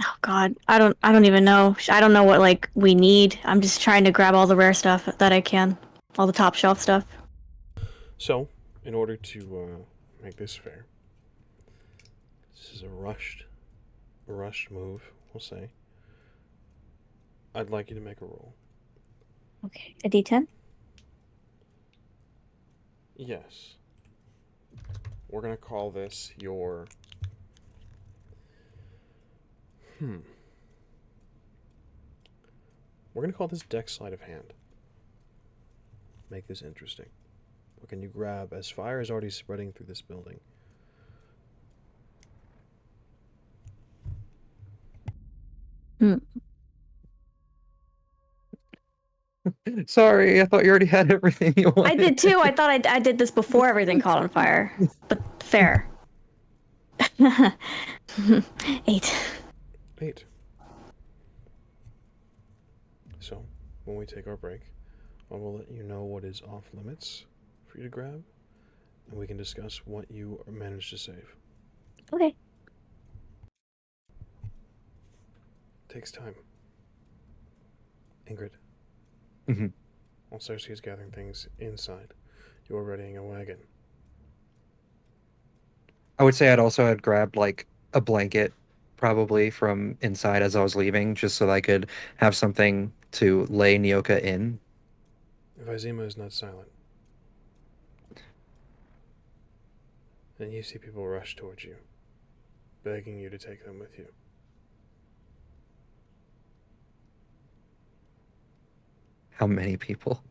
oh God, I don't even know. I don't know what like we need. I'm just trying to grab all the rare stuff that I can, all the top shelf stuff. So, in order to make this fair, this is a rushed move, we'll say. I'd like you to make a roll. Okay, a D10. Yes. We're gonna call this your. We're gonna call this deck sleight of hand. Make this interesting. What can you grab as fire is already spreading through this building? Hmm. Sorry, I thought you already had everything you wanted. I did too. I thought I did this before everything caught on fire, but fair. 8. 8. So, when we take our break, I will let you know what is off limits for you to grab, and we can discuss what you managed to save. Okay. Takes time. Ingrid. Mm-hmm. While Cersei is gathering things inside, you are readying a wagon. I would say I'd also had grabbed like a blanket probably from inside as I was leaving, just so that I could have something to lay Nyoka in. Vizima is not silent, and you see people rush towards you, begging you to take them with you. How many people?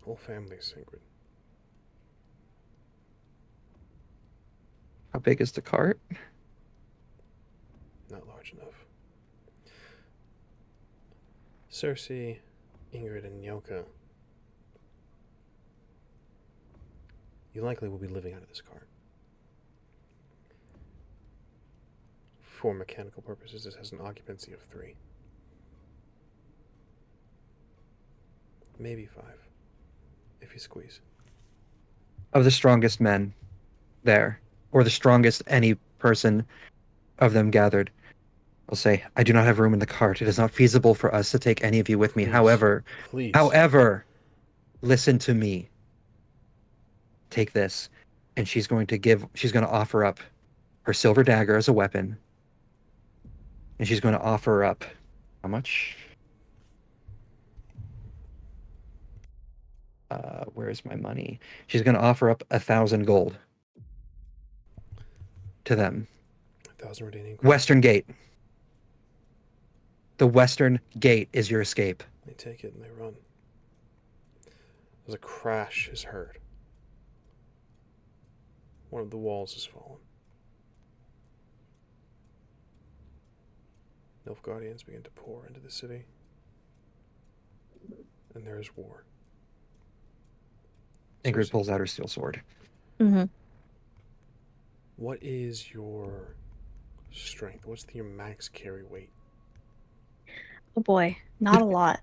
Whole families, Ingrid. How big is the cart? Not large enough. Cersei, Ingrid, and Nyoka, you likely will be living out of this cart. For mechanical purposes, this has an occupancy of 3. Maybe 5, if you squeeze. Of the strongest men there, or the strongest any person of them gathered, I'll say, I do not have room in the cart. It is not feasible for us to take any of you with me. Please. However, listen to me. Take this. And she's going to offer up her silver dagger as a weapon. And she's going to offer up, how much? Where's my money? She's going to offer up 1,000 gold to them. 1,000 redeeming. Western Gate. The Western Gate is your escape. They take it and they run. As a crash is heard. One of the walls has fallen. Nilfgaardians begin to pour into the city. And there is war. Ingrid Cersei, pulls out her steel sword. Mm-hmm. what is your strength? What's your max carry weight? Oh boy, not a lot.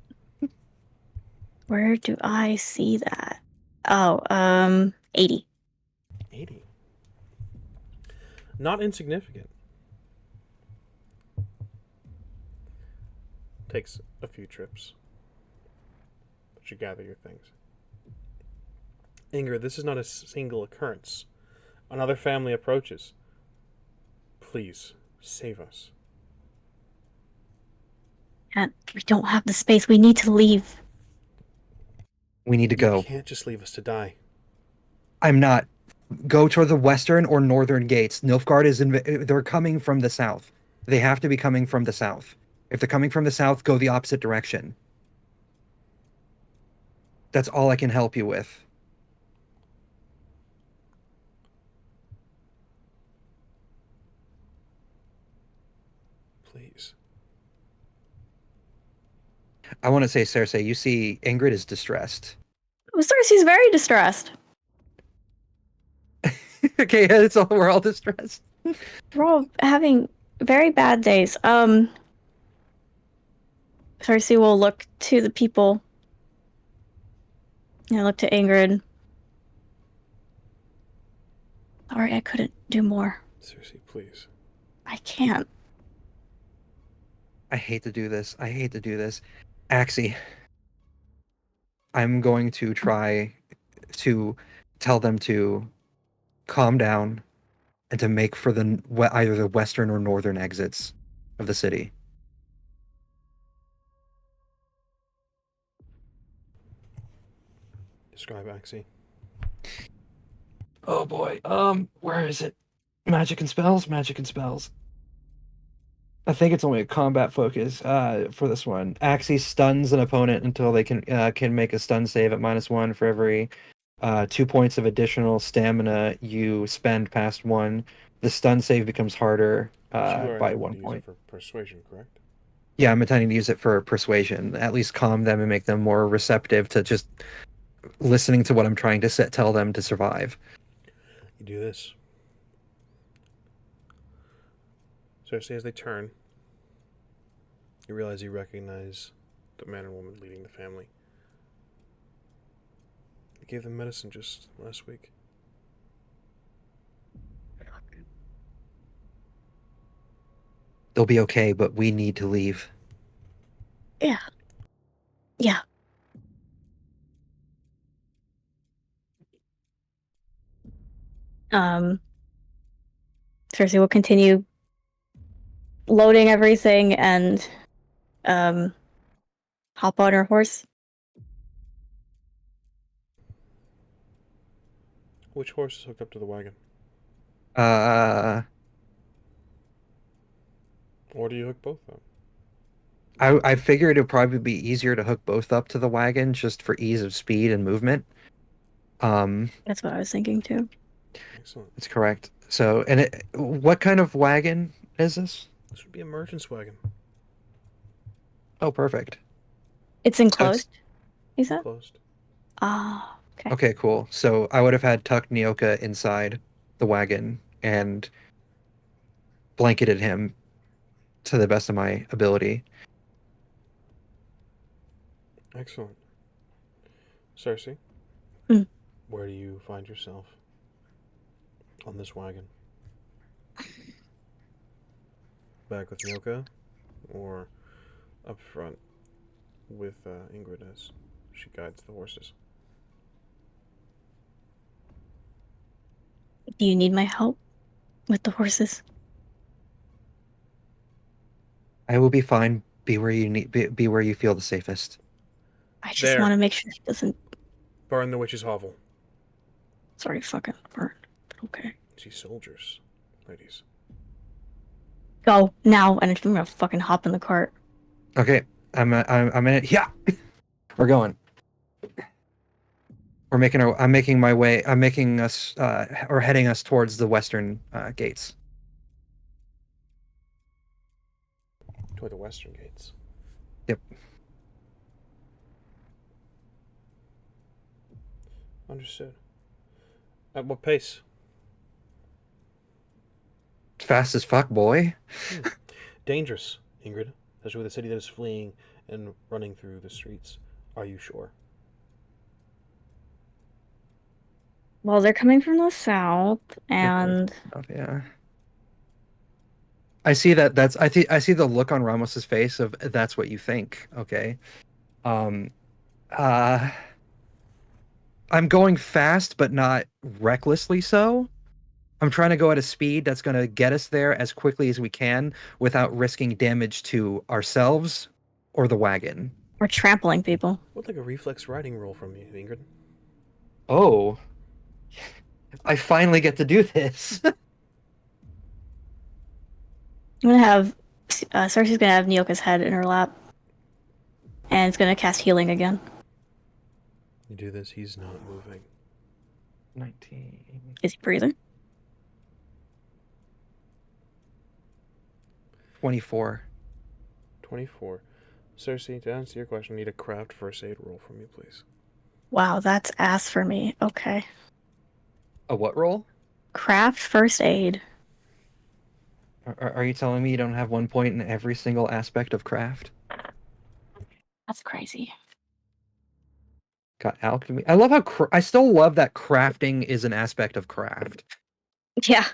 Where do I see that? Oh, 80. 80. Not insignificant. Takes a few trips. But you gather your things. Ingrid, this is not a single occurrence. Another family approaches. Please, save us. And we don't have the space. We need to leave. We need to You go. can't just leave us to die. I'm not. Go toward the western or northern gates. Nilfgaard is they're coming from the south. They have to be coming from the south. If they're coming from the south, go the opposite direction. That's all I can help you with. Please. I want to say, Cersei, you see Ingrid is distressed. Oh, Cersei's very distressed. Okay, we're all distressed. We're all having very bad days. Cersei will look to the people. And look to Ingrid. Sorry, I couldn't do more. Cersei, please. I can't. I hate to do this. Axie, I'm going to try to tell them to calm down and to make for either the western or northern exits of the city. Describe Axie. Oh boy. Where is it? Magic and spells. I think it's only a combat focus for this one. Axie stuns an opponent until they can make a stun save at -1 for every 2 points of additional stamina you spend past 1. The stun save becomes harder by 1 point. Use it for persuasion, correct? Yeah, I'm intending to use it for persuasion. At least calm them and make them more receptive to just listening to what I'm trying to tell them to survive. You do this. Cersei, as they turn, you realize you recognize the man and woman leading the family. gave them medicine just last week. They'll be okay, but we need to leave. Yeah. Yeah. Cersei will continue loading everything and hop on her horse. Which horse is hooked up to the wagon? Or do you hook both up? I figured it would probably be easier to hook both up to the wagon just for ease of speed and movement. That's what I was thinking too. Excellent. That's correct. So, what kind of wagon is this? This would be a merchant's wagon. Oh, perfect. It's enclosed. Is that? Closed. Ah, okay. Okay, cool. So I would have had tucked Nyoka inside the wagon and blanketed him to the best of my ability. Excellent. Cersei, Mm. where do you find yourself on this wagon? Back with Nyoka, or up front with Ingrid as she guides the horses? Do you need my help with the horses? I will be fine. Be where you need. Be where you feel the safest. I just There. want to make sure she doesn't. Burn the witch's hovel. Sorry, fucking burn. Okay. See soldiers, ladies. Go now, and I'm gonna fucking hop in the cart. Okay, I'm in it. Yeah, we're going. I'm making my way. I'm making us or heading us towards the western gates. Toward the western gates. Yep. Understood. At what pace? Fast as fuck, boy. Dangerous, Ingrid, especially with a city that is fleeing and running through the streets. Are you sure? Well, they're coming from the south, and Oh, yeah. I see that. I see the look on Ramos's face of that's what you think. Okay. Um. Uh. I'm going fast, but not recklessly so. I'm trying to go at a speed that's going to get us there as quickly as we can without risking damage to ourselves or the wagon. we're trampling people. Would like a reflex riding roll from you, Ingrid. Oh, I finally get to do this. I'm gonna have Cersei's gonna have Nyoka's head in her lap, and it's gonna cast healing again. You do this, he's not moving. 19. Is he breathing? 24. 24. Cersei, to answer your question, I need a craft first aid roll from you, please. Wow, that's ass for me. Okay. A what roll? Craft first aid. Are you telling me you don't have 1 point in every single aspect of craft? That's crazy. Got alchemy. I love how I still love that crafting is an aspect of craft. Yeah.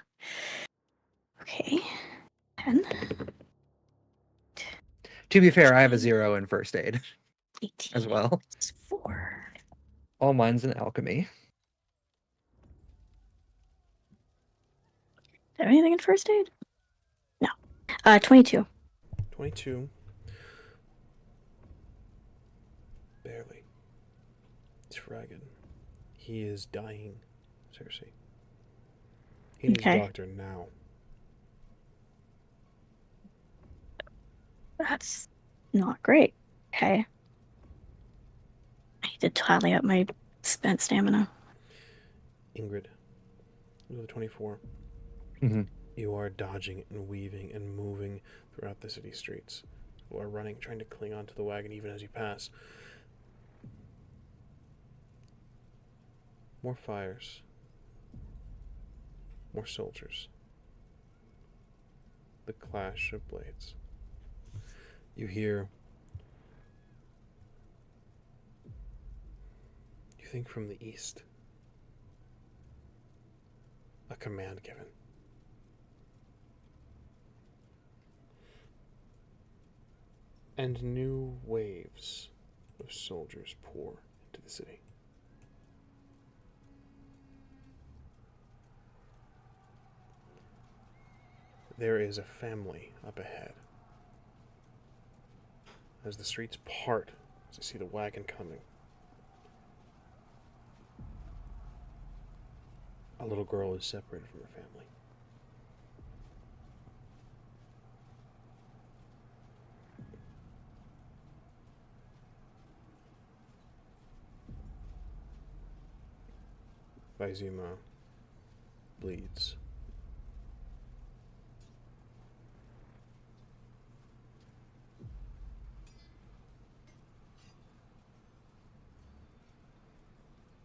Okay. 10, To be fair, I have a 0 in first aid 18, as well. 4. All mine's in alchemy. Do I have anything in first aid? No. 22. 22. Barely. It's Fragged. He is dying, Cersei. He needs Okay. a doctor now. That's not great. Okay. I need to tally up my spent stamina. Ingrid, with a 24. Mm-hmm. You are dodging and weaving and moving throughout the city streets. You are running, trying to cling onto the wagon even as you pass. More fires. More soldiers. The clash of blades. You hear... You think from the east. A command given. And new waves of soldiers pour into the city. There is a family up ahead. As the streets part, as I see the wagon coming, a little girl is separated from her family. Vizima bleeds.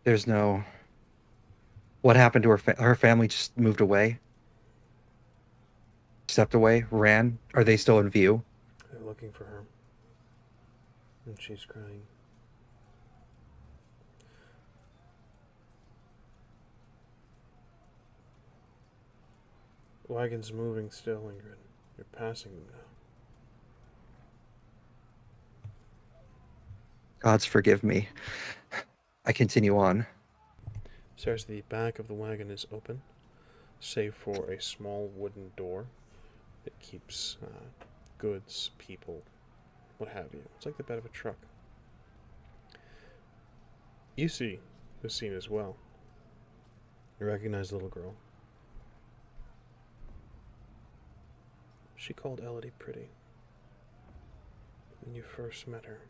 There's no... What happened to her family? Just moved away? Stepped away? Ran? Are they still in view? They're looking for her. And she's crying. The wagon's moving still, Ingrid. You're passing them now. Gods forgive me. I continue on. Sarah's, the back of the wagon is open, save for a small wooden door that keeps goods, people, what have you. It's like the bed of a truck. You see the scene as well. You recognize the little girl. She called Elodie pretty when you first met her.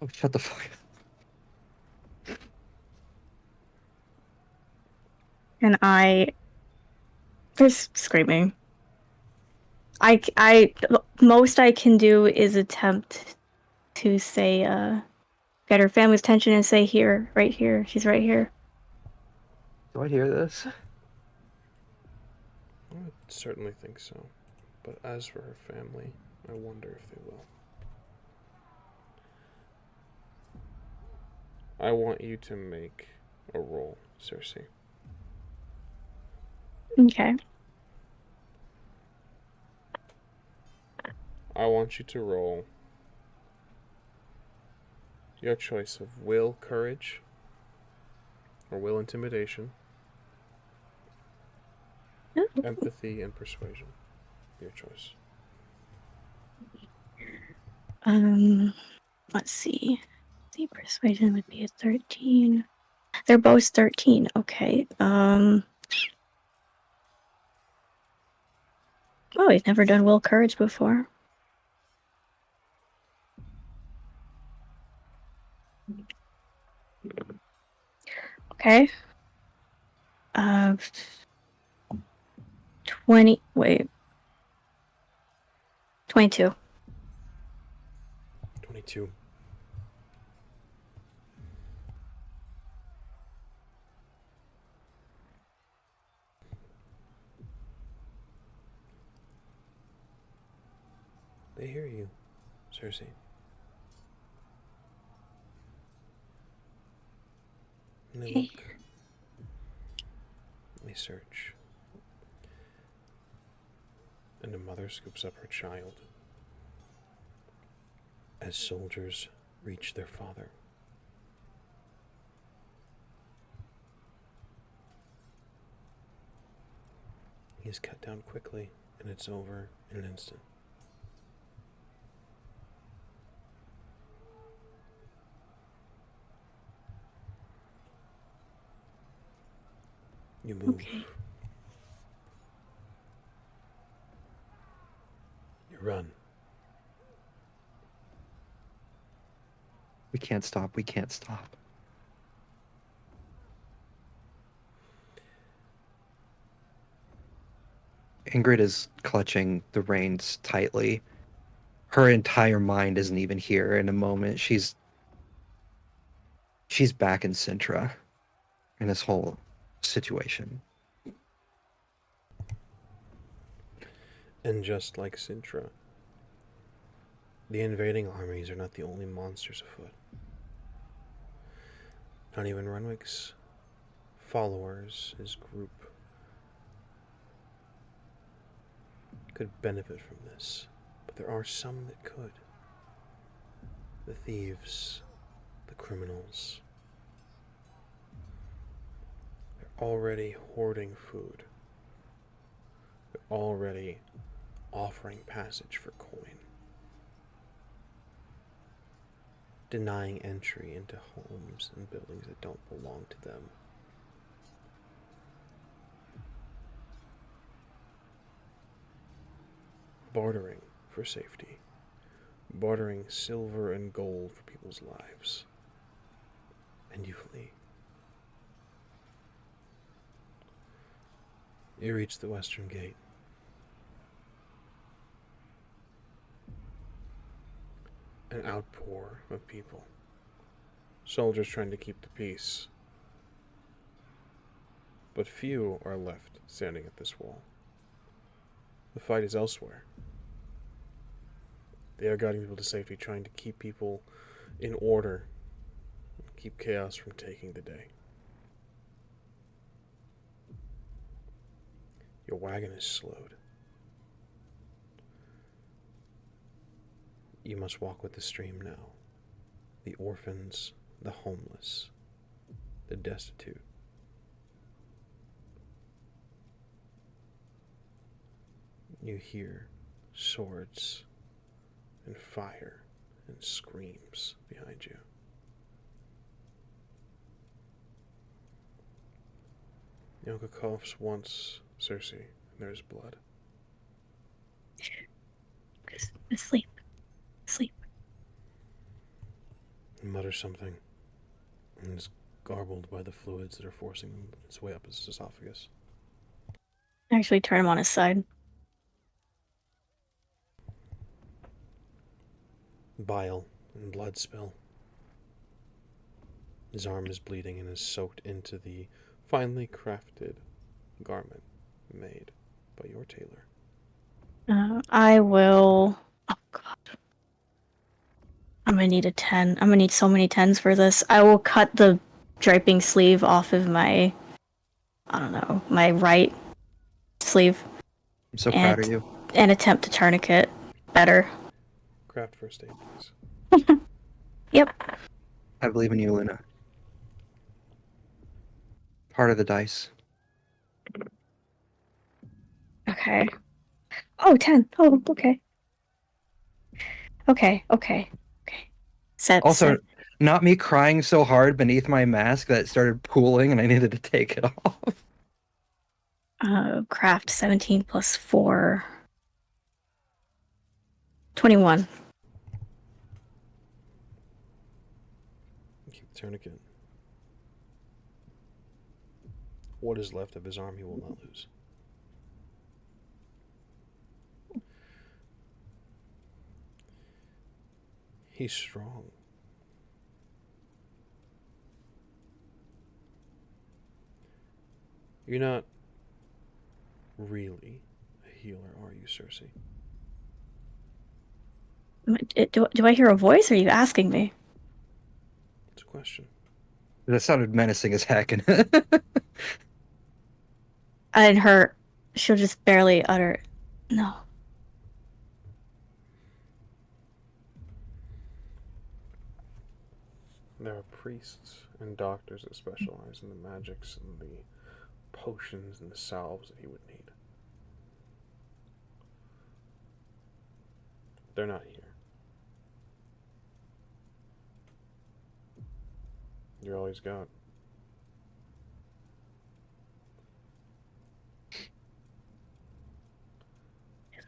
Oh, shut the fuck up. And there's screaming. Most I can do is attempt to say, get her family's attention and say, here, right here, she's right here. Do I hear this? I would certainly think so. But as for her family, I wonder if they will. I want you to make a roll, Cersei. Okay. I want you to roll your choice of will courage or will intimidation, empathy, and persuasion. Your choice. Let's see. The persuasion would be a 13. They're both 13. Okay. Oh, he's never done will courage before. Okay. 20. Wait. 22. 22. They hear you, Cersei. And they look. They search. And a mother scoops up her child as soldiers reach their father. He is cut down quickly, and it's over in an instant. You move. Okay. You run. We can't stop. We can't stop. Ingrid is clutching the reins tightly. Her entire mind isn't even here in a moment. She's back in Sintra in this whole situation. And just like Sintra, The invading armies are not the only monsters afoot. Not even Renwick's followers, his group, could benefit from this. But there are some that could. The thieves, the criminals. They're already hoarding food. They're already offering passage for coin. Denying entry into homes and buildings that don't belong to them. Bartering for safety. Bartering silver and gold for people's lives. And you flee. You reach the western gate. An outpour of people. Soldiers trying to keep the peace. But few are left standing at this wall. The fight is elsewhere. They are guiding people to safety, trying to keep people in order, keep chaos from taking the day. Your wagon is slowed. You must walk with the stream now. The orphans, the homeless, the destitute. You hear swords and fire and screams behind you. Yonka coughs once, Cersei, and there's blood. Asleep. Sleep. He mutters something, and is garbled by the fluids that are forcing its way up his esophagus. Actually, turn him on his side. Bile and blood spill. His arm is bleeding and is soaked into the finely crafted garment made by your tailor. I will... Oh, God. I'm gonna need a 10. I'm gonna need so many 10s for this. I will cut the draping sleeve off of my... I don't know, my right sleeve. I'm so proud of you. And attempt to tourniquet better. Craft first aid, please. Yep. I believe in you, Luna. Part of the dice. Okay. Oh, 10. Oh, okay. Okay. Also, not me crying so hard beneath my mask that it started pooling and I needed to take it off. Craft 17 plus 4. 21. Keep the tourniquet. What is left of his arm he will not lose. He's strong. You're not really a healer, are you, Cersei? Do I hear a voice, or are you asking me? It's a question. That sounded menacing as heck. And she'll just barely utter, no. There are priests and doctors that specialize in the magics and the potions and the salves that he would need. They're not here. You're all he's got.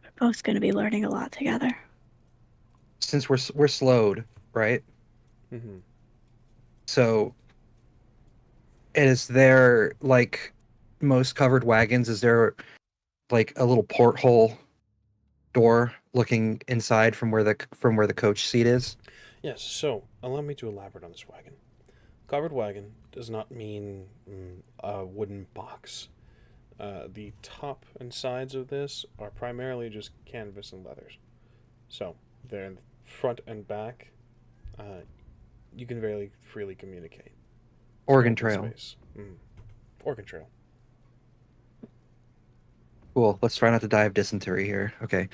We're both going to be learning a lot together. Since we're slowed, right? Mm-hmm. So, is there, like most covered wagons, is there like a little porthole door looking inside from where the coach seat is? Yes, so allow me to elaborate on this wagon. Covered wagon does not mean a wooden box. The top and sides of this are primarily just canvas and leathers. So they're front and back, you can very freely communicate. It's Oregon open Trail. Space. Oregon Trail. Cool. Let's try not to die of dysentery here. Okay.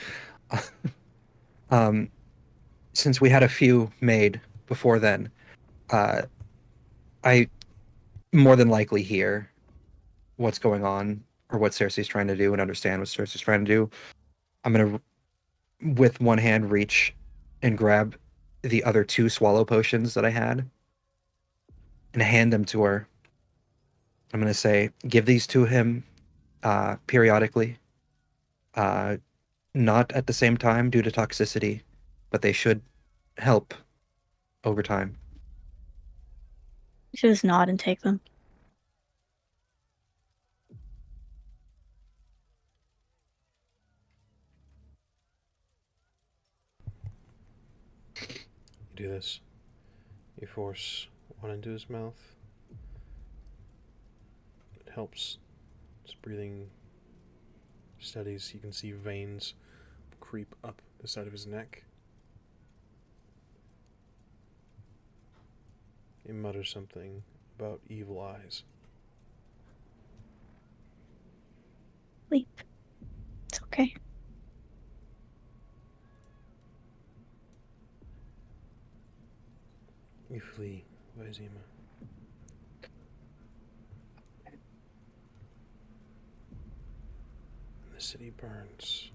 um, since we had a few made before then, I more than likely hear what's going on or what Cersei's trying to do and understand what Cersei's trying to do. I'm gonna, with one hand, reach and grab the other two swallow potions that I had and hand them to her. I'm gonna say, give these to him periodically. Uh, not at the same time due to toxicity, but they should help over time. You should just nod and take them. You do this. You force one into his mouth. It helps. His breathing steadies. You can see veins creep up the side of his neck. He mutters something about evil eyes. Sleep. It's okay. You flee, Vizima. The city burns.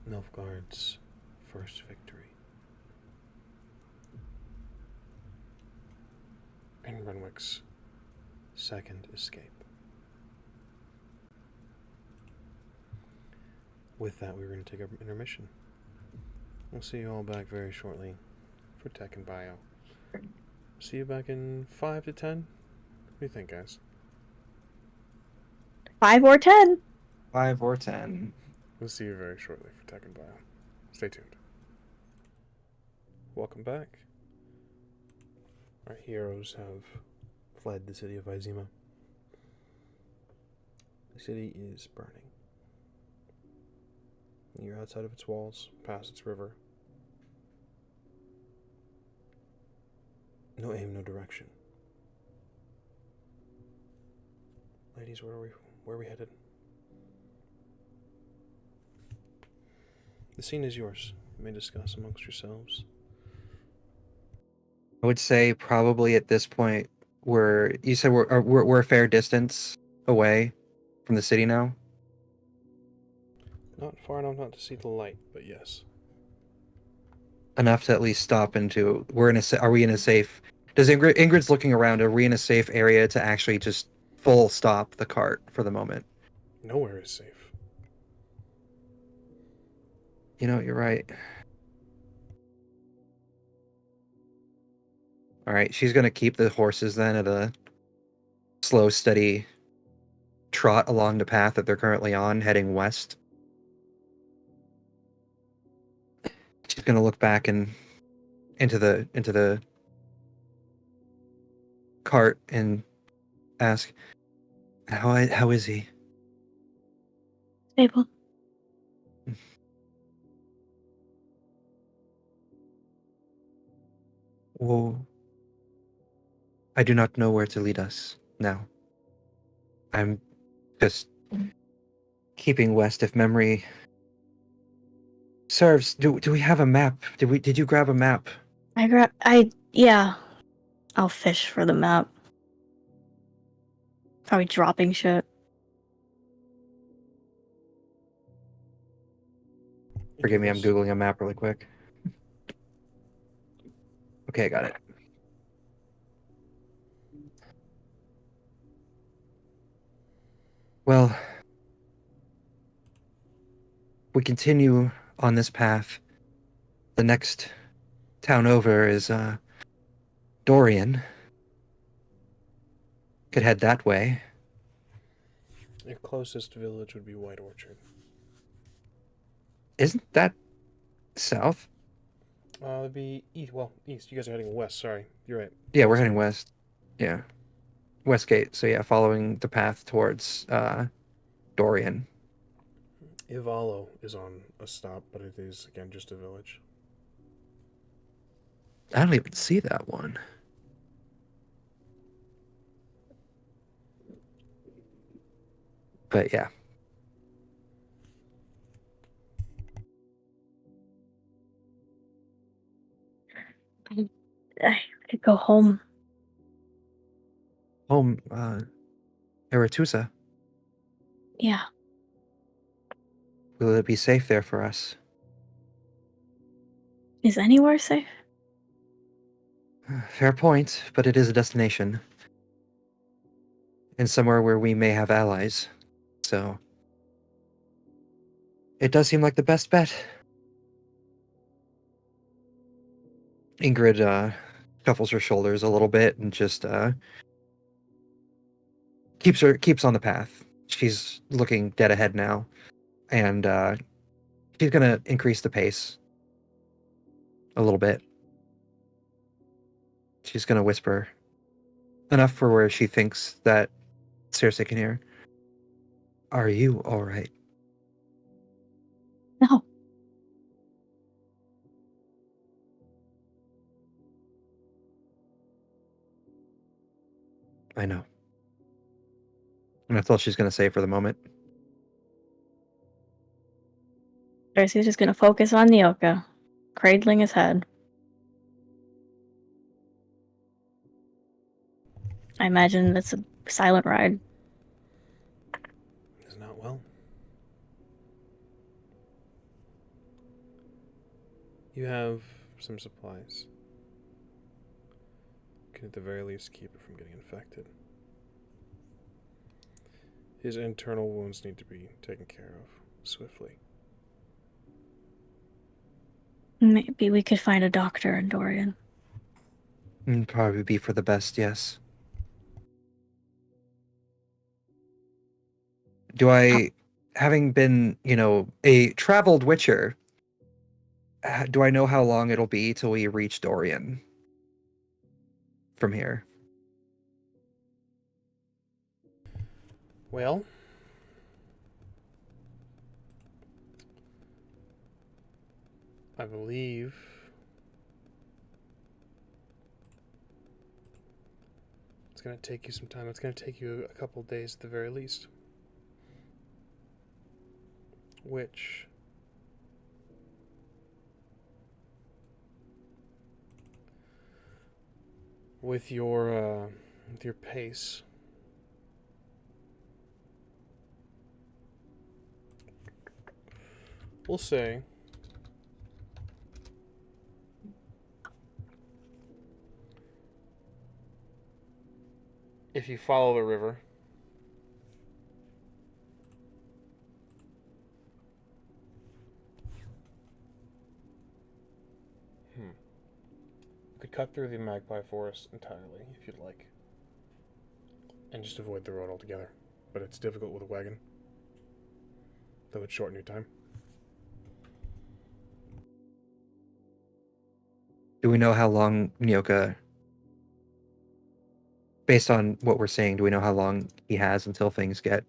Nilfgaard's first victory. And Renwick's second escape. With that, we're going to take an intermission. We'll see you all back very shortly for Tech and Bio. See you back in 5 to 10? What do you think, guys? 5 or 10. 5 or 10. We'll see you very shortly for Tech and Bio. Stay tuned. Welcome back. Our heroes have fled the city of Vizima. The city is burning. You're outside of its walls, past its river. No aim, no direction. Ladies, where are we headed? The scene is yours. You may discuss amongst yourselves. I would say probably at this point you said we're a fair distance away from the city now. Not far enough not to see the light, but yes. Enough to at least stop into. Are we in a safe? Does Ingrid's looking around? Are we in a safe area to actually just full stop the cart for the moment? Nowhere is safe. You know, you're right. All right, she's gonna keep the horses then at a slow, steady trot along the path that they're currently on, heading west. She's gonna look back and into the cart and ask, "How is he?" Stable. Well, I do not know where to lead us now. I'm just keeping west if memory serves. Do we have a map? Did you grab a map? Yeah. I'll fish for the map. Probably dropping shit. Forgive me, I'm Googling a map really quick. Okay, I got it. Well, we continue on this path. The next town over is Dorian. Could head that way. Your closest village would be White Orchard. Isn't that south? It'd be east. Well, east. You guys are heading west. Sorry, you're right. Yeah, we're heading west. Yeah, Westgate. So yeah, following the path towards Dorian. Ivalo is on a stop, but it is, again, just a village. I don't even see that one. But yeah. I could go home. Home, Aratusa. Yeah. Will it be safe there for us? Is anywhere safe? Fair point, but it is a destination. And somewhere where we may have allies. So it does seem like the best bet. Ingrid shuffles her shoulders a little bit and just keeps on the path. She's looking dead ahead now, and she's gonna increase the pace a little bit. She's gonna whisper enough for where she thinks that Cersei can hear. Are you all right? No. I know. And that's all she's gonna say for the moment. Cersei's just gonna focus on Nyoka, cradling his head. I imagine that's a silent ride. Is not well. You have some supplies. Can at the very least keep it from getting infected. His internal wounds need to be taken care of swiftly. Maybe we could find a doctor in Dorian. Probably be for the best, yes. Do I, having been, a traveled Witcher, do I know how long it'll be till we reach Dorian from here? Well, I believe it's going to take you some time. It's going to take you a couple days at the very least. Which with your pace, we'll say if you follow the river, you could cut through the Magpie Forest entirely if you'd like, and just avoid the road altogether. But it's difficult with a wagon. That would shorten your time. Do we know how long Nyoka, based on what we're saying, do we know how long he has until things get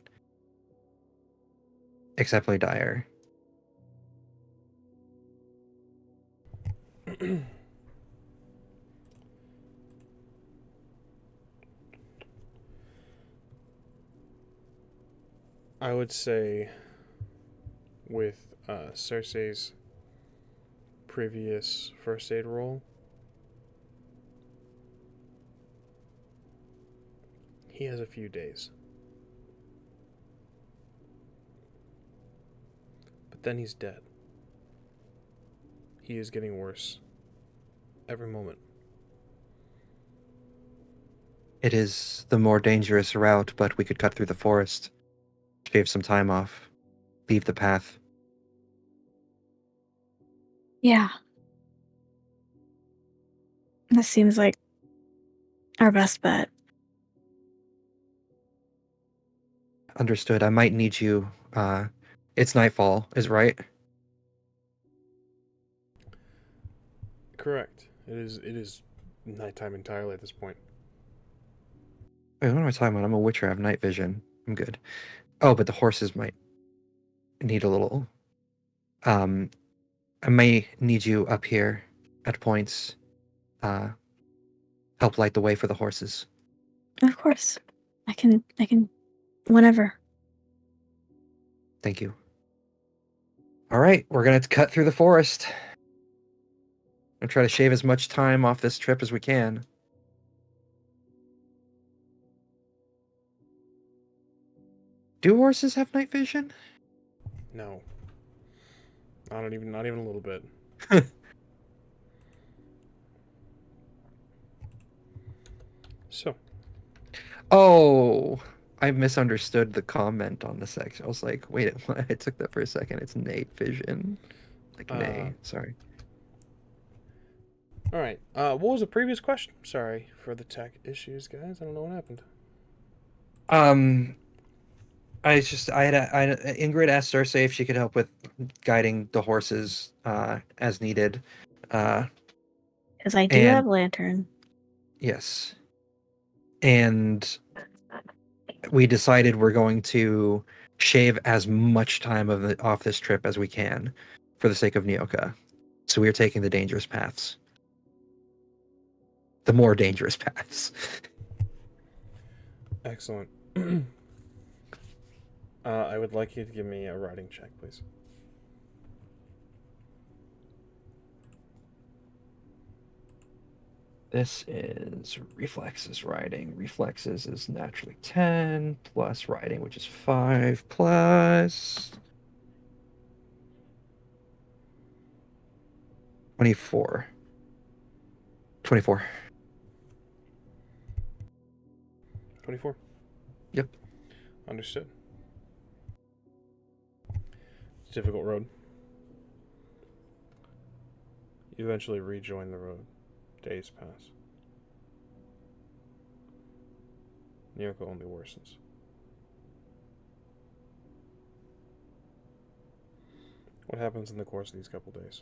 exceptionally dire? I would say with Cersei's previous first aid roll, he has a few days. But then he's dead. He is getting worse every moment. It is the more dangerous route, but we could cut through the forest, shave some time off, leave the path. Yeah. This seems like our best bet. Understood. I might need you. It's nightfall, is right? Correct. It is nighttime entirely at this point. Wait, what am I talking about? I'm a Witcher. I have night vision. I'm good. Oh, but the horses might. need a little. I may need you up here at points. Help light the way for the horses. Of course. I can whenever. Thank you. All right, we're gonna cut through the forest. I'm try to shave as much time off this trip as we can. Do horses have night vision? No. Not even a little bit. So. Oh, I misunderstood the comment on the section. I was like, wait, I took that for a second. It's night vision. Like, nay, sorry. All right. What was the previous question? Sorry for the tech issues, guys. I don't know what happened. Ingrid asked Cersei if she could help with guiding the horses as needed. Because I do And have lantern. yes. And we decided we're going to shave as much time off this trip as we can for the sake of Nyoka. So we are taking the dangerous paths. The more dangerous paths. Excellent. I would like you to give me a riding check, please. This is reflexes riding. Reflexes is naturally 10 plus riding, which is 5 plus 24. 24. 24? Yep. Understood. It's a difficult road. You eventually rejoin the road. Days pass. Nyoka only worsens. What happens in the course of these couple days,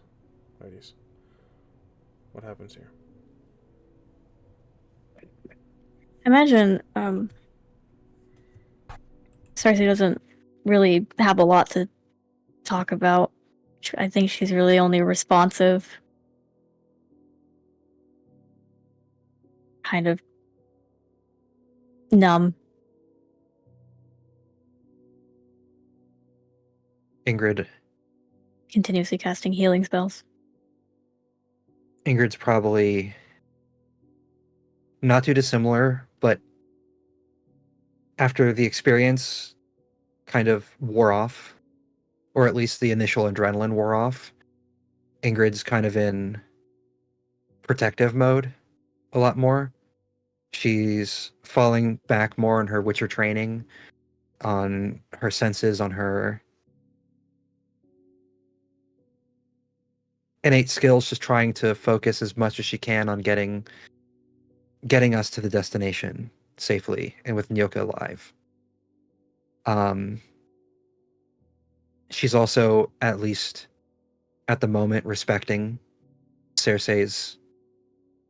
ladies? What happens here? Imagine, Cersei doesn't really have a lot to talk about. I think she's really only responsive. Kind of numb. Ingrid. Continuously casting healing spells. Ingrid's probably not too dissimilar, but after the experience kind of wore off, or at least the initial adrenaline wore off, Ingrid's kind of in protective mode a lot more. She's falling back more on her Witcher training, on her senses, on her innate skills, just trying to focus as much as she can on getting us to the destination safely and with Nyoka alive. She's also, at least at the moment, respecting Cersei's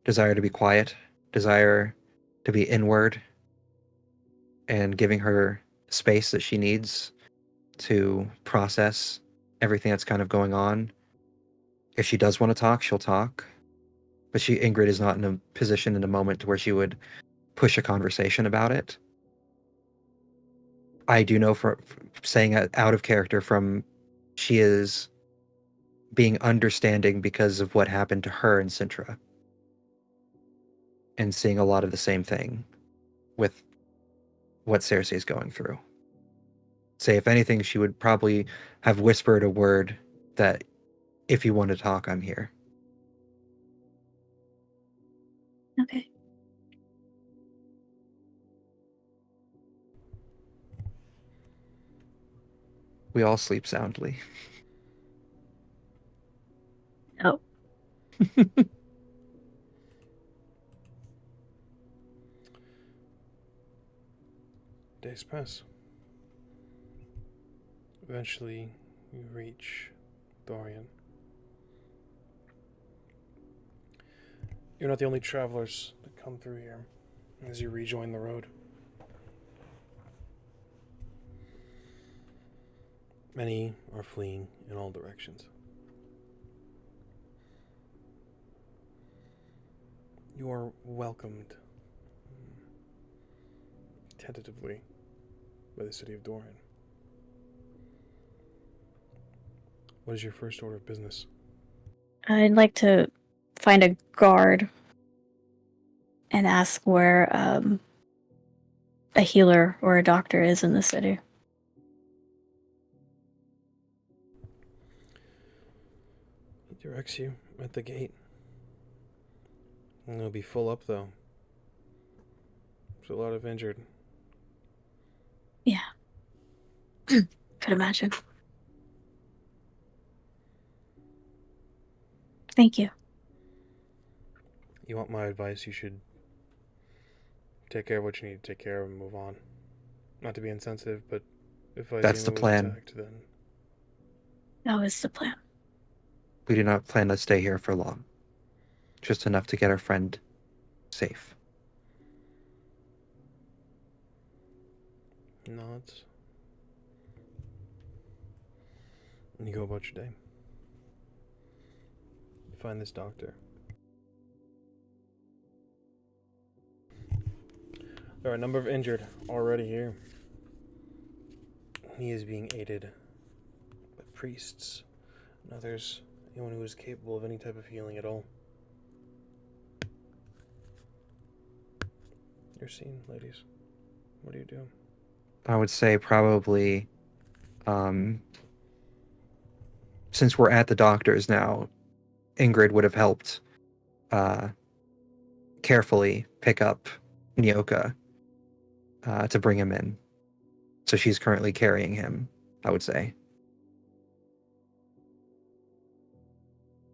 desire to be quiet, desire to be inward, and giving her space that she needs to process everything that's kind of going on. If she does want to talk, she'll talk. But Ingrid is not in a position in a moment where she would push a conversation about it. I do know, for saying out of character, from she is being understanding because of what happened to her in Sintra, and seeing a lot of the same thing with what Cersei's going through. Say, if anything, she would probably have whispered a word that, if you want to talk, I'm here. Okay. We all sleep soundly. Oh. Days pass. Eventually, you reach Dorian. You're not the only travelers that come through here as you rejoin the road. Many are fleeing in all directions. You are welcomed tentatively by the city of Doran. What is your first order of business? I'd like to find a guard and ask where a healer or a doctor is in the city. He directs you at the gate. It'll be full up, though. There's a lot of injured. Yeah. Could imagine. Thank you. You want my advice? You should take care of what you need to take care of and move on. Not to be insensitive, but if That's the Vizima was plan. attacked, then That was the plan. We do not plan to stay here for long. Just enough to get our friend safe. nods. And you go about your day. You find this doctor. There are a number of injured already here. He is being aided by priests and others, anyone who is capable of any type of healing at all. You're seen, ladies. What do you do? I would say probably, since we're at the doctor's now, Ingrid would have helped carefully pick up Nyoka to bring him in. So she's currently carrying him, I would say.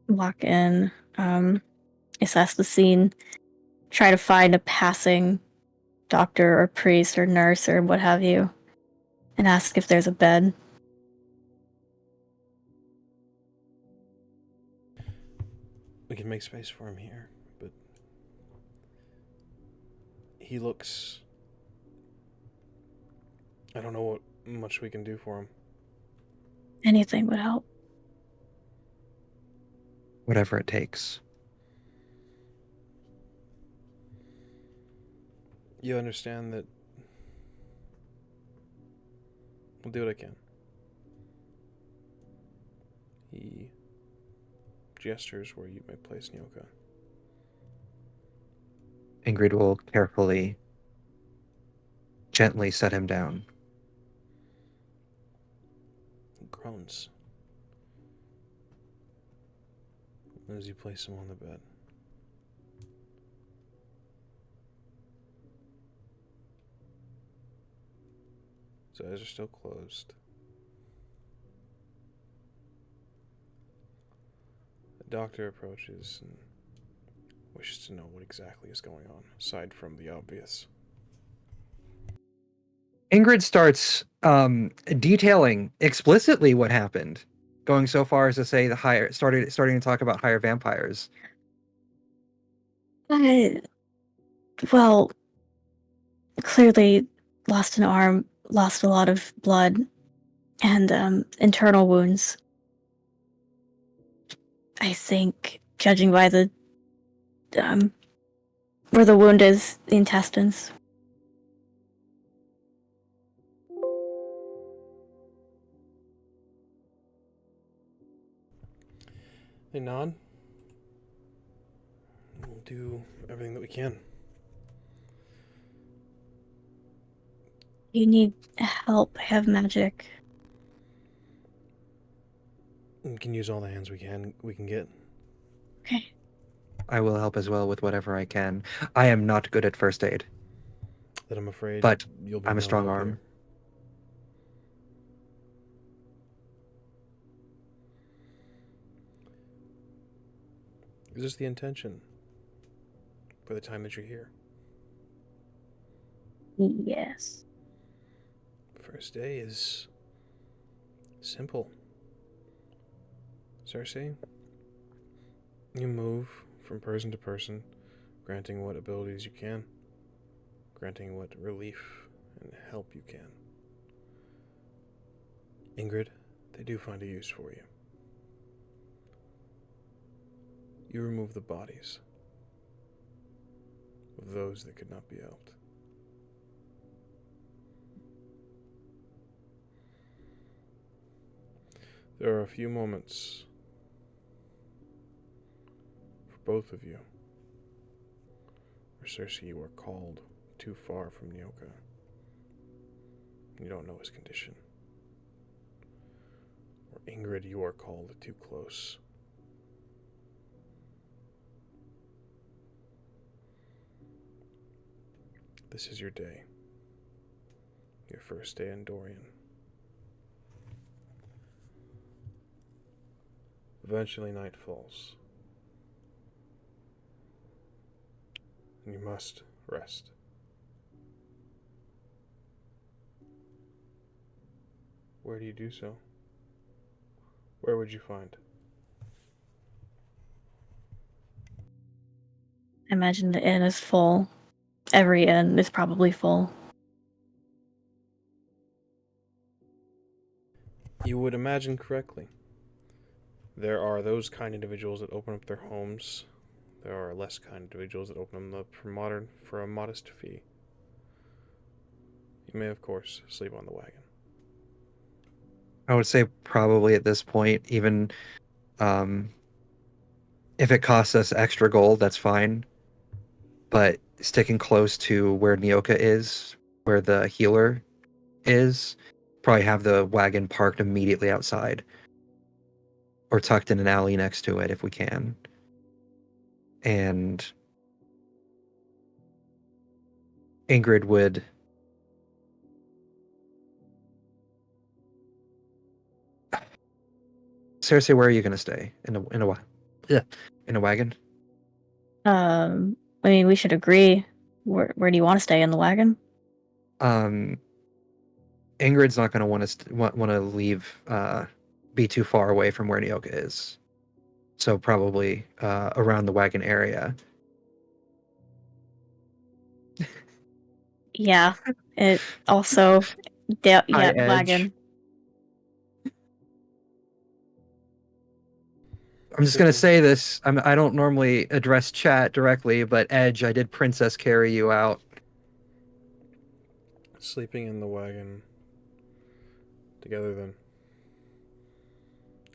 Walk in, assess the scene, try to find a passing doctor or priest or nurse or what have you, and ask if there's a bed. We can make space for him here, but he looks... I don't know what much we can do for him. Anything would help. Whatever it takes. You understand that I'll do what I can. He gestures where you may place Nyoka. Ingrid will carefully, gently set him down. He groans as you place him on the bed. His eyes are still closed. The doctor approaches and wishes to know what exactly is going on, aside from the obvious. Ingrid starts detailing explicitly what happened, going so far as to say starting to talk about higher vampires. Well, clearly lost an arm, lost a lot of blood, and internal wounds. I think, judging by the where the wound is, the intestines. They nod. We'll do everything that we can. You need help. I have magic. We can use all the hands we can get. Okay. I will help as well with whatever I can. I am not good at first aid, That I'm afraid but you'll be I'm a no strong help arm. here. Is this the intention for the time that you're here? Yes. First day is simple. Cersei, you move from person to person, granting what abilities you can, granting what relief and help you can. Ingrid, they do find a use for you. You remove the bodies of those that could not be helped. There are a few moments for both of you where Cersei, you are called too far from Nyoka. You don't know his condition. Or Ingrid, you are called too close. This is your day. Your first day in Dorian. Eventually night falls. And you must rest. Where do you do so? Where would you find? I imagine the inn is full. Every inn is probably full. You would imagine correctly. There are those kind individuals that open up their homes. There are less kind individuals that open them up for a modest fee. You may, of course, sleep on the wagon. I would say probably at this point, even if it costs us extra gold, that's fine. But sticking close to where Nyoka is, where the healer is, probably have the wagon parked immediately outside. Or tucked in an alley next to it if we can. And Ingrid would Cersei, where are you gonna stay? In a wagon? I mean, we should agree. Where do you want to stay, in the wagon? Ingrid's not gonna want to leave be too far away from where Nyoka is. So probably around the wagon area. Yeah. It also, yeah, High edge. wagon. I'm just gonna say this. I don't normally address chat directly, but Edge, I did princess carry you out. Sleeping in the wagon together then.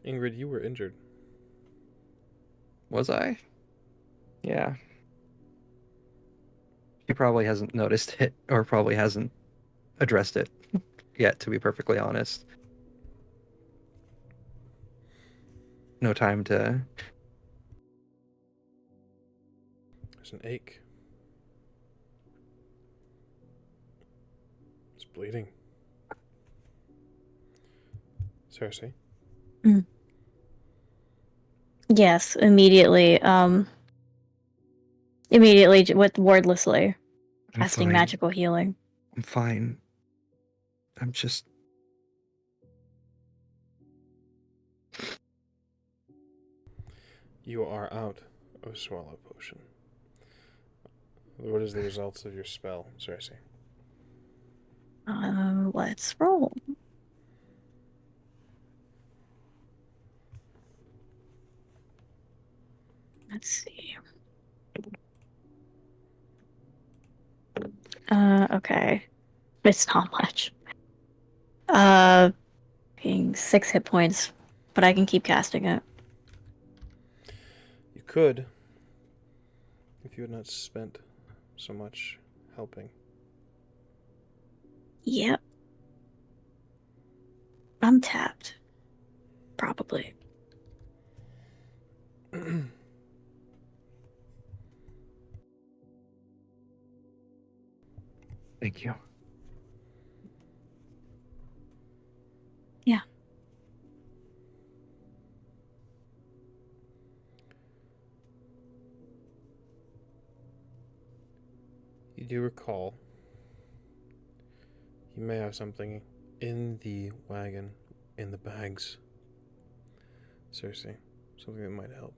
Ingrid, you were injured. Was I? Yeah. He probably hasn't noticed it, or probably hasn't addressed it yet, to be perfectly honest. No time to... There's an ache. It's bleeding. Cersei? Yes, immediately. Immediately with wordlessly I'm casting fine. magical healing. I'm fine. I'm just... You are out of Swallow Potion. What is the results of your spell, Cersei? Let's roll. Let's see. Okay. It's not much. Being 6 hit points, but I can keep casting it. You could, if you had not spent so much helping. Yep. I'm tapped. Probably. Thank you. Yeah. You do recall you may have something in the wagon, in the bags, Cersei. Something that might help.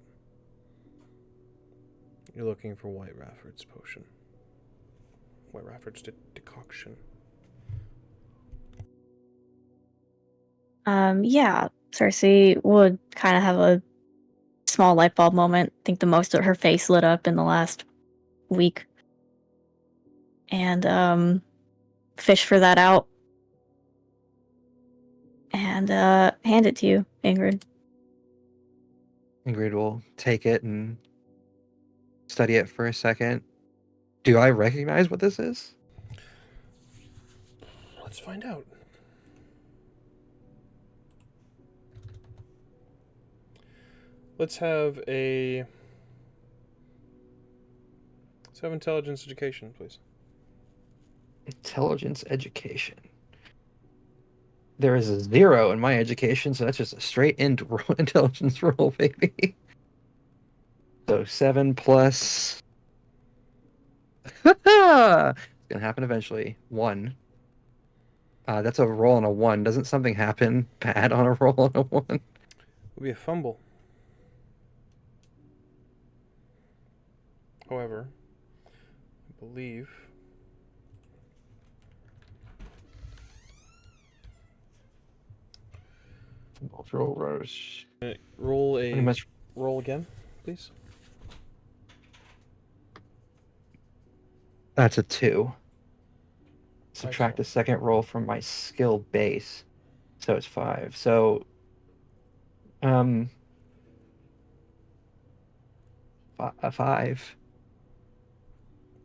You're looking for White Rafford's potion. White Rafford's decoction. Yeah, Cersei would kind of have a small light bulb moment. I think the most of her face lit up in the last week. And fish for that out. And hand it to you, Ingrid. Ingrid will take it and study it for a second. Do I recognize what this is? Let's find out. Let's have intelligence education, please. Intelligence education. There is a 0 in my education, so that's just a straight intelligence roll, baby. So 7 plus. It's gonna happen eventually. 1. That's a roll on a 1. Doesn't something happen bad on a roll on a 1? It would be a fumble. However, I believe Roll rush. roll Pretty much. roll again, please. That's a 2. Subtract Excellent. the second roll from my skill base, so it's 5. So, 5.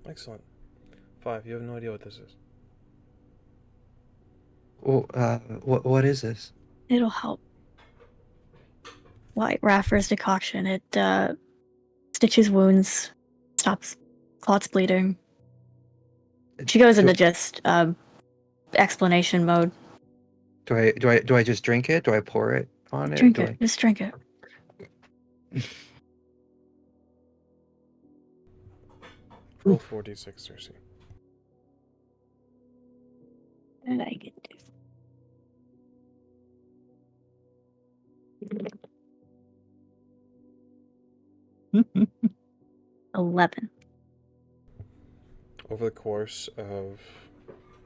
Excellent. 5. You have no idea what this is. Well, what is this? It'll help. White Raffer's decoction. It stitches wounds, stops clots bleeding. She goes into just explanation mode. Do I just drink it? Do I pour it on it? Drink it. Just drink it. Roll 4d6, Cersei. And I get to 11. Over the course of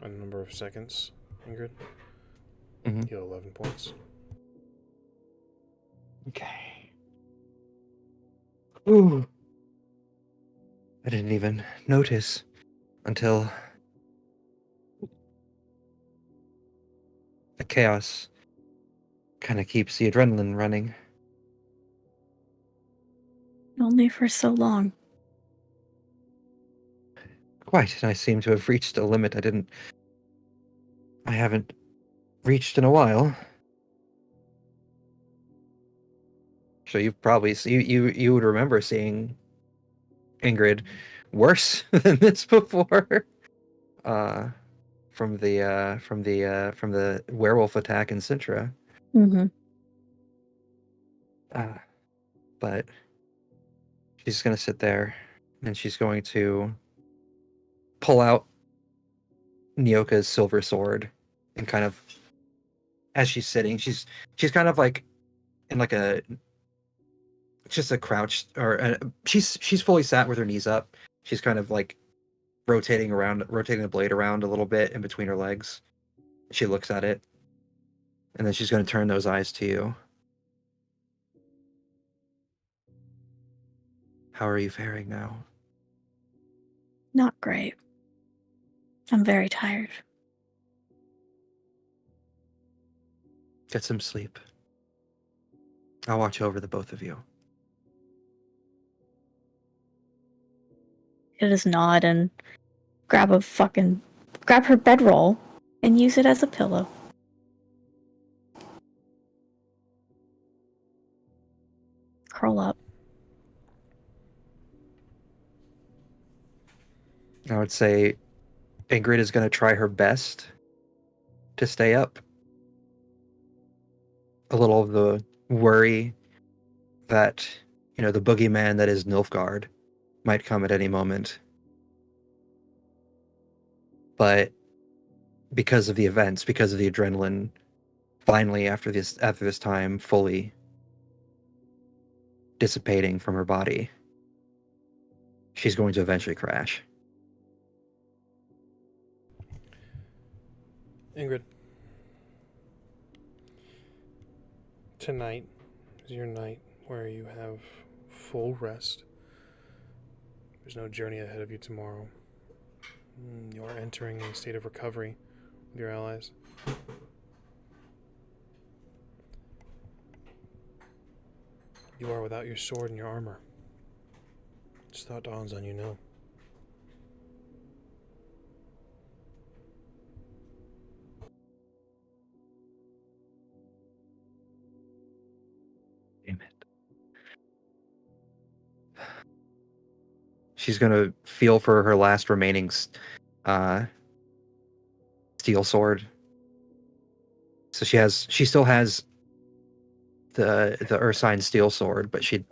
a number of seconds, Ingrid, Mm-hmm. you have 11 points. Okay. Ooh. I didn't even notice until the chaos kind of keeps the adrenaline running. Only for so long. Quite, and I seem to have reached a limit I haven't reached in a while. So you've probably you would remember seeing Ingrid worse than this before. From the werewolf attack in Sintra. Mm-hmm. But she's gonna sit there and she's going to pull out Nyoka's silver sword and kind of, as she's sitting, she's kind of like in like a just a crouch, or she's fully sat with her knees up. She's kind of like rotating the blade around a little bit in between her legs. She looks at it, and then she's going to turn those eyes to you. How are you faring now? Not great. I'm very tired. Get some sleep. I'll watch over the both of you. She'll just nod and grab her bedroll and use it as a pillow. Curl up. I would say Ingrid is going to try her best to stay up. A little of the worry that, the boogeyman that is Nilfgaard might come at any moment. But because of the events, because of the adrenaline, finally after this time fully dissipating from her body, she's going to eventually crash. Ingrid, tonight is your night where you have full rest. There's no journey ahead of you tomorrow. You are entering a state of recovery with your allies. You are without your sword and your armor. Just thought dawns on you now. Damn it. She's gonna feel for her last remaining steel sword. So she still has the Ursine steel sword, but she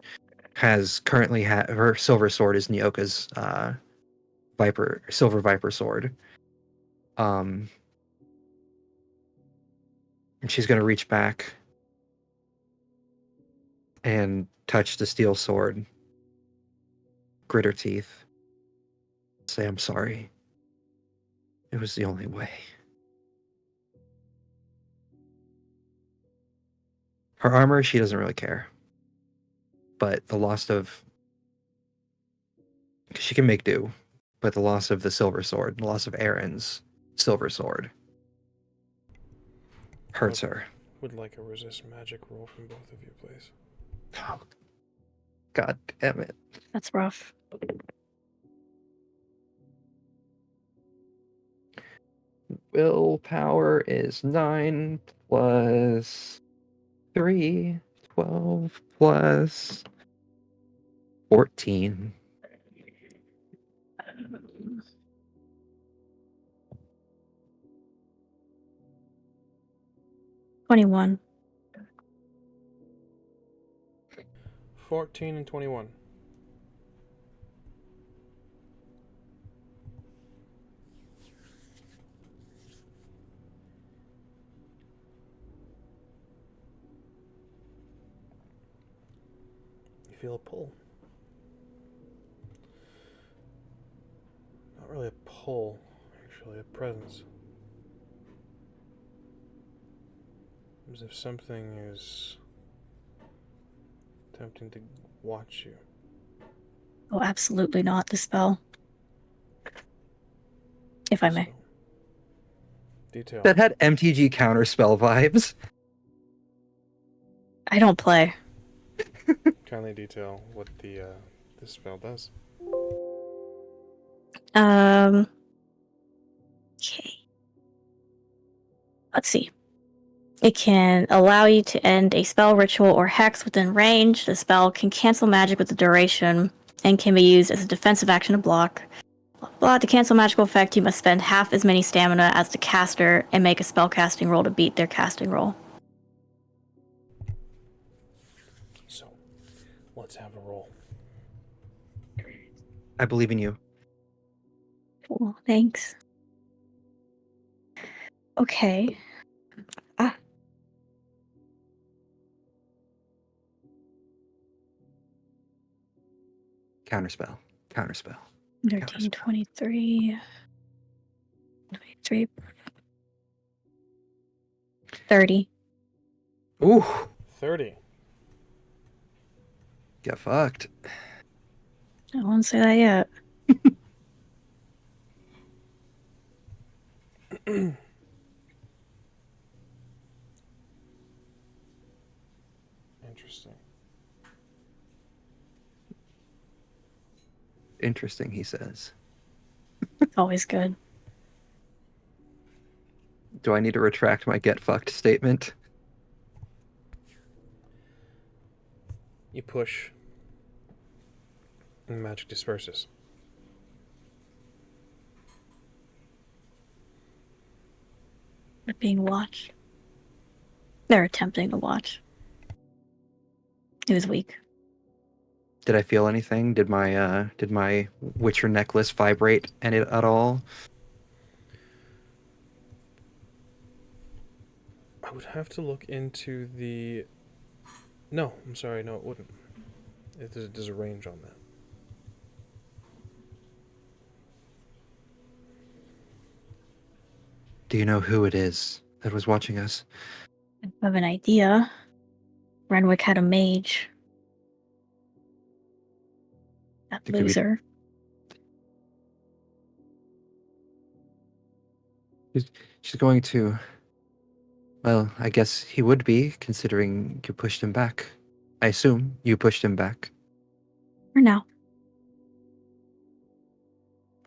has currently her silver sword is Nyoka's silver viper sword. And she's gonna reach back and touch the steel sword, grit her teeth, say, "I'm sorry. It was the only way." Her armor, she doesn't really care. But the loss of... She can make do. But the loss of the silver sword, the loss of Aaron's silver sword, hurts her. Would like a resist magic roll from both of you, please. Oh, God damn it. That's rough. Willpower is 9 plus 3, 12 plus 14. $21. 14 and 21. You feel a pull. Not really a pull, actually, a presence. As if something is attempting to watch you. Oh, absolutely not the spell. If I may. So, detail. That had MTG counterspell vibes. I don't play. Kindly detail what this spell does. Okay. Let's see. It can allow you to end a spell, ritual, or hex within range. The spell can cancel magic with the duration and can be used as a defensive action to block. Blah, to cancel magical effect, you must spend half as many stamina as the caster and make a spell casting roll to beat their casting roll. So, let's have a roll. I believe in you. Cool, thanks. Okay. Counterspell. 13, 23, 23, 30. Ooh. 30. Get fucked. I won't say that yet. Interesting. Interesting, he says. Always good. Do I need to retract my get fucked statement? You push, and magic disperses. They're being watched. They're attempting to watch. It was weak. Did I feel anything? Did my Witcher necklace vibrate any at all? I would have to look into the... No, I'm sorry, no, it wouldn't. There's a range on that. Do you know who it is that was watching us? I have an idea. Renwick had a mage. That It could be- loser. She's going to. Well, I guess he would be, considering you pushed him back. I assume you pushed him back. For now.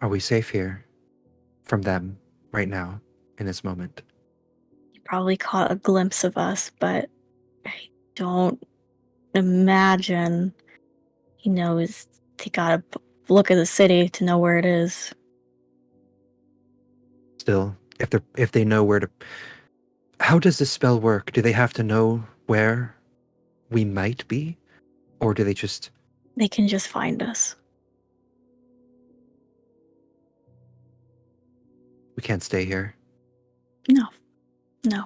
Are we safe here from them right now, in this moment? He probably caught a glimpse of us, but I don't imagine he knows he gotta look at the city to know where it is. Still, if they know where to. How does this spell work? Do they have to know where we might be? Or do they just. They can just find us. We can't stay here. No. No.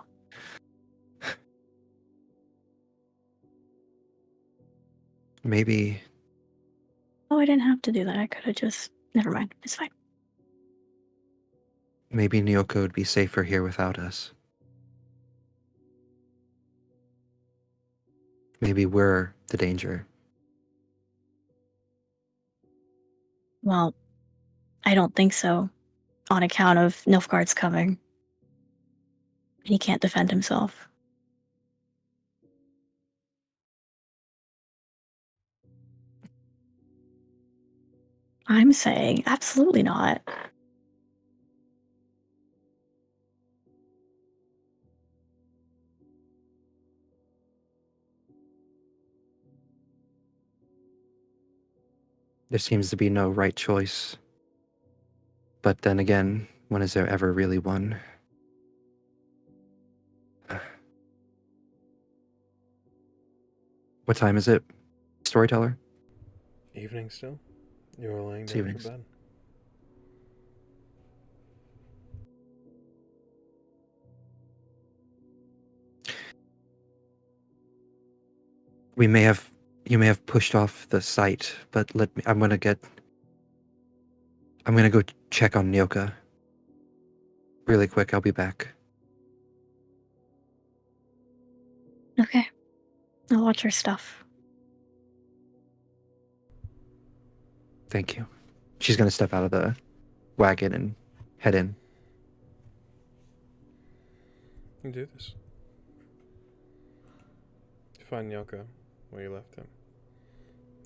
Maybe. Oh, I didn't have to do that. I could have just. Never mind. It's fine. Maybe Nyoko would be safer here without us. Maybe we're the danger. Well, I don't think so. On account of Nilfgaard's coming. He can't defend himself. I'm saying absolutely not. There seems to be no right choice. But then again, when is there ever really one? What time is it, storyteller? Evening still? You are laying It's down evenings. for bed. You may have pushed off the site, but I'm gonna go check on Nyoka. Really quick, I'll be back. Okay. I'll watch her stuff. Thank you. She's gonna step out of the wagon and head in. You do this. You find Yoko where you left him.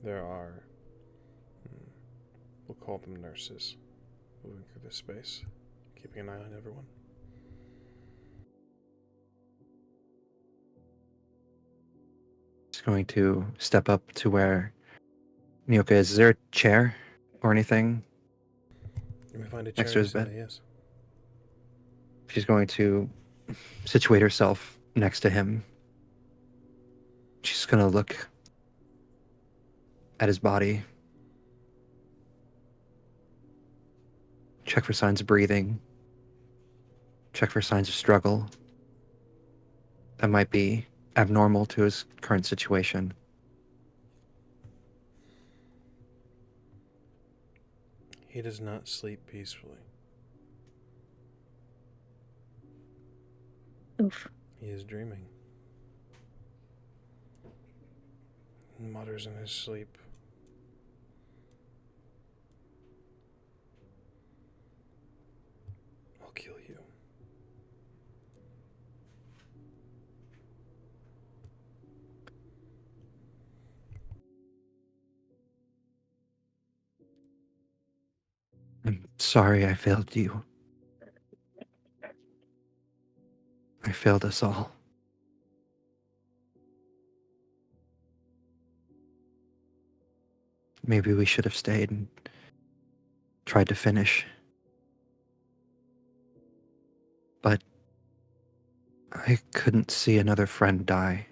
There are, we'll call them nurses, moving through this space, keeping an eye on everyone. She's going to step up to where Nyoka is. Is there a chair or anything You may find a next chair to his beside bed? it, yes. She's going to situate herself next to him. She's gonna look at his body, check for signs of breathing, check for signs of struggle that might be abnormal to his current situation. He does not sleep peacefully. Oof. He is dreaming. He mutters in his sleep. I'll kill you. I'm sorry I failed you. I failed us all. Maybe we should have stayed and tried to finish. But I couldn't see another friend die.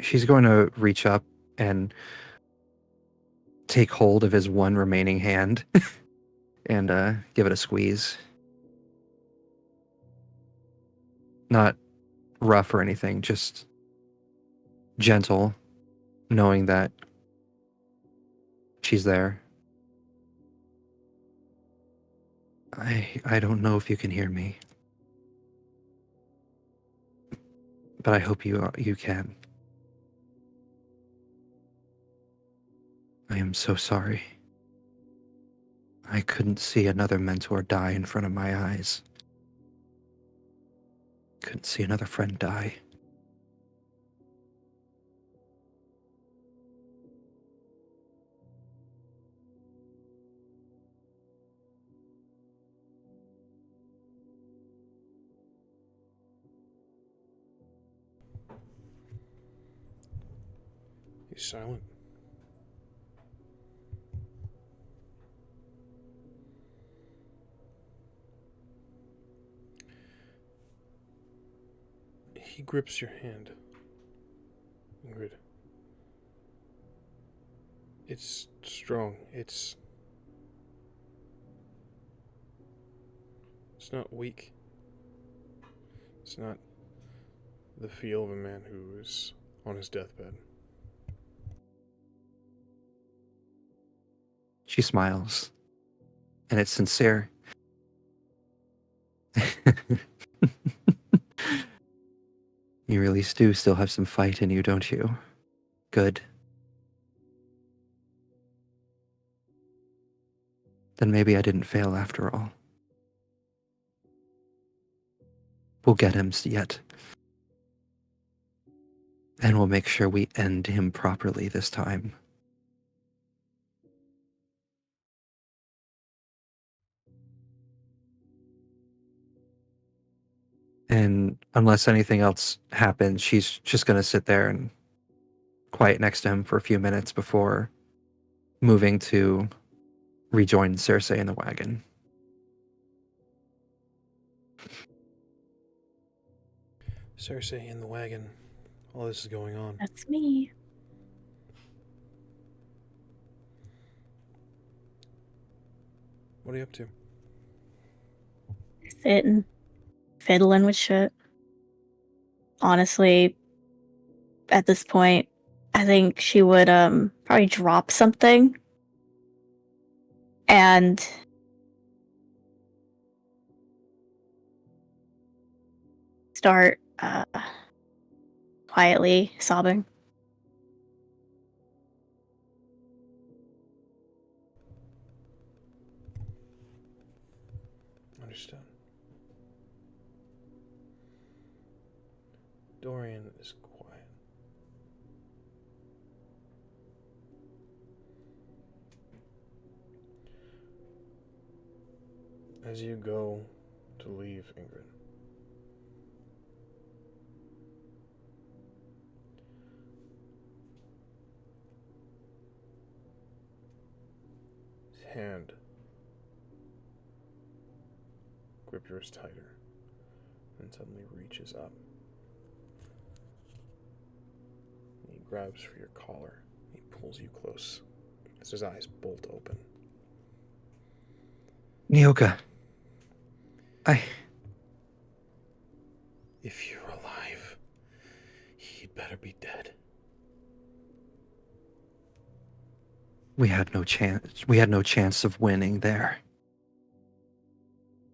She's going to reach up and take hold of his one remaining hand and give it a squeeze. Not rough or anything, just gentle, knowing that she's there. I don't know if you can hear me. but I hope you can. I am so sorry. I couldn't see another mentor die in front of my eyes. Couldn't see another friend die. He's silent. He grips your hand, Ingrid. It's strong. It's not weak. It's not the feel of a man who is on his deathbed. She smiles, and it's sincere. You really do still have some fight in you, don't you? Good. Then maybe I didn't fail after all. We'll get him yet. And we'll make sure we end him properly this time. And unless anything else happens, she's just going to sit there and quiet next to him for a few minutes before moving to rejoin Cersei in the wagon. Cersei in the wagon. All this is going on. That's me. What are you up to? Sitting, fiddling with shit. Honestly, at this point, I think she would probably drop something and start quietly sobbing. Understood. Dorian is quiet. As you go to leave, Ingrid, his hand grips yours tighter and suddenly reaches up. He grabs for your collar. He pulls you close as his eyes bolt open. Nyoka, If you're alive, he'd better be dead. We had no chance. We had no chance of winning there.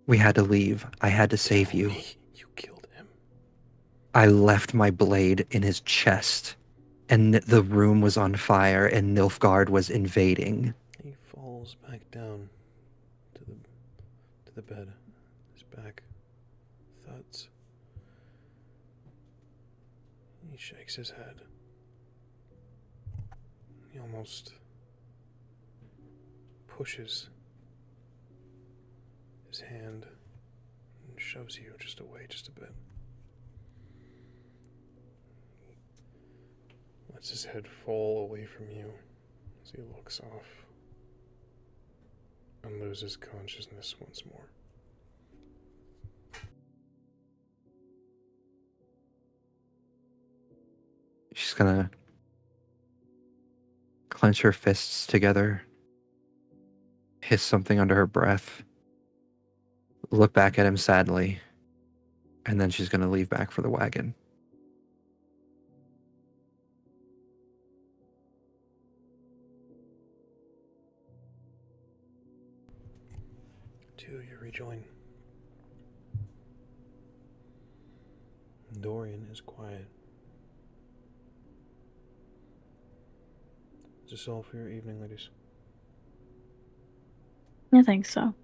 We had to leave. I had to save you. Me, you killed him. I left my blade in his chest, and the room was on fire, and Nilfgaard was invading. He falls back down to the bed. His back thuds. He shakes his head. He almost pushes his hand and shoves you just away just a bit. He lets his head fall away from you as he looks off and loses consciousness once more. She's gonna clench her fists together, hiss something under her breath, look back at him sadly, and then she's gonna leave back for the wagon. Two, you rejoin. Dorian is quiet. Is this all for your evening, ladies? I think so.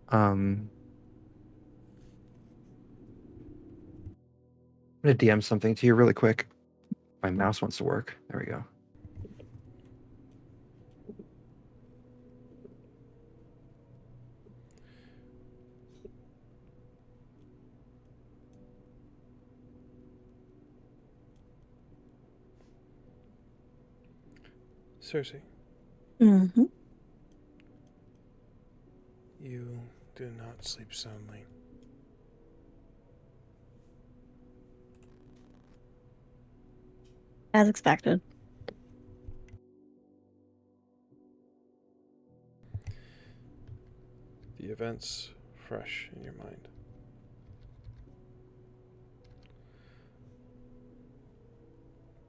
I'm gonna DM something to you really quick. My mouse wants to work. There we go. Cersei, Mm-hmm. you do not sleep soundly. As expected. The events fresh in your mind.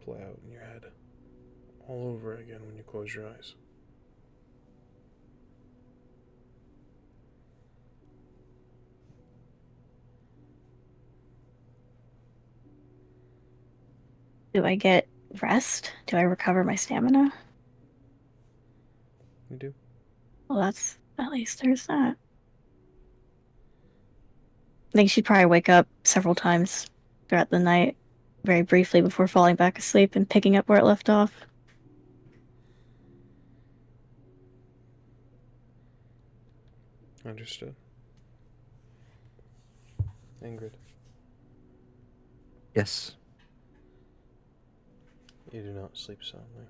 Play out in your head all over again when you close your eyes. Do I get rest? Do I recover my stamina? You do? Well, that's at least there's that. I think she'd probably wake up several times throughout the night, very briefly before falling back asleep and picking up where it left off. Understood. Ingrid, Yes. you do not sleep soundly.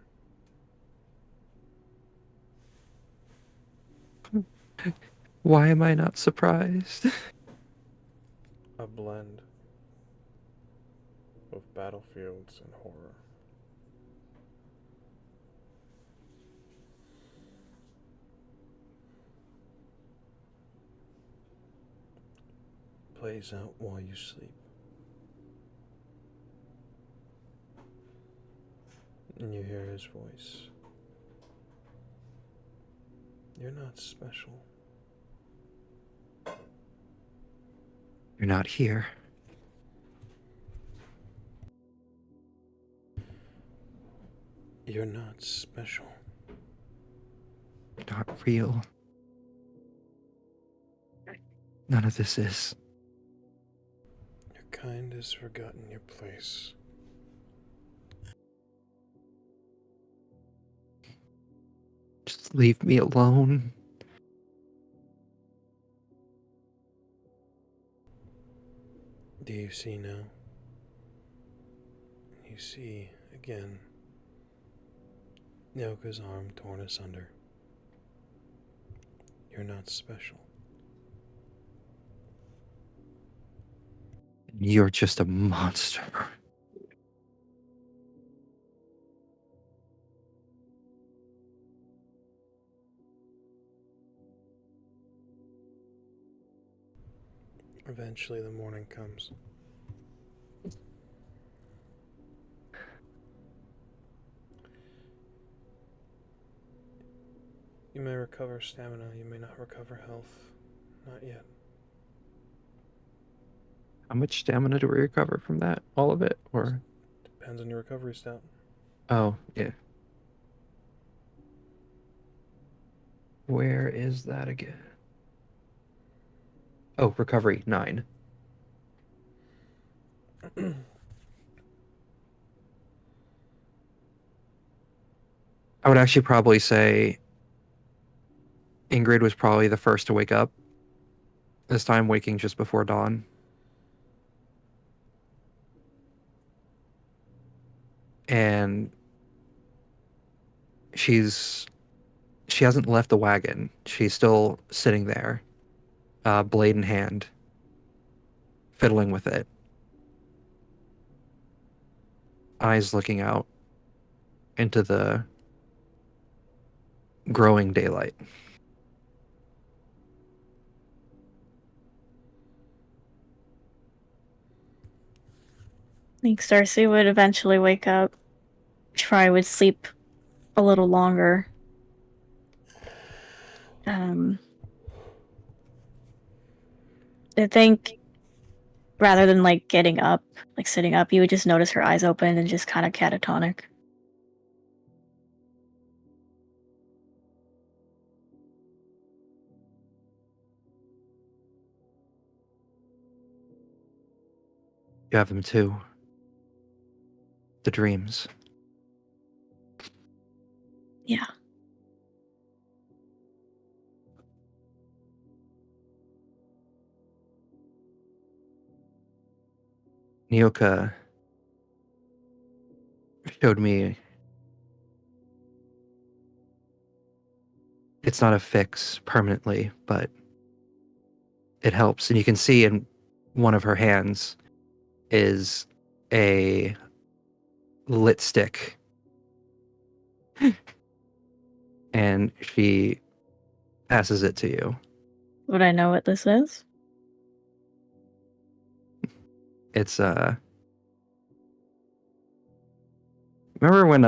Why am I not surprised? A blend of battlefields and horror. Plays out while you sleep. And you hear his voice. You're not special. You're not here. You're not special. You're not real. None of this is. Your kind has forgotten your place. Just leave me alone. Do you see now? You see again Nyoka's arm torn asunder. You're not special. You're just a monster. Eventually the morning comes. You may recover stamina, you may not recover health. Not yet. How much stamina do we recover from that? All of it? Or Depends on your recovery stat. oh, yeah. Where is that again? Oh, recovery 9. I would actually probably say Ingrid was probably the first to wake up. This time waking just before dawn. And she hasn't left the wagon. She's still sitting there, blade in hand, fiddling with it. Eyes looking out into the growing daylight. I think Cersei would eventually wake up. She probably would sleep a little longer. I think rather than like getting up, like sitting up, you would just notice her eyes open and just kind of catatonic. You have them too. The dreams. Yeah. Nyoka showed me it's not a fix permanently, but it helps. And you can see in one of her hands is a lit stick. And she passes it to you. Would I know what this is? It's remember when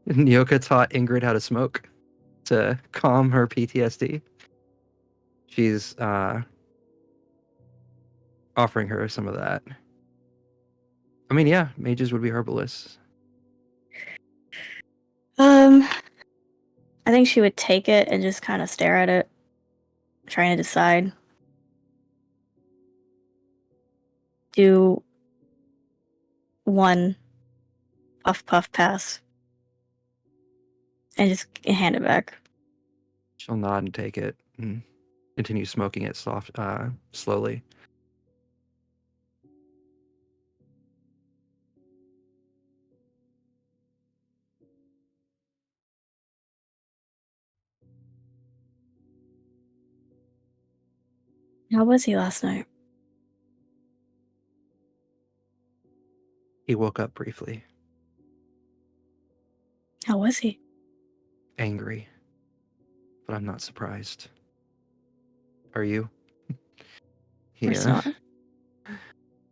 Nyoka taught Ingrid how to smoke to calm her PTSD? She's offering her some of that. I mean, yeah, mages would be herbalists. I think she would take it and just kind of stare at it, trying to decide. Do one puff pass and just hand it back. She'll nod and take it and continue smoking it slowly. How was he last night? He woke up briefly, How was he? angry, but I'm not surprised. Are you? Of course not.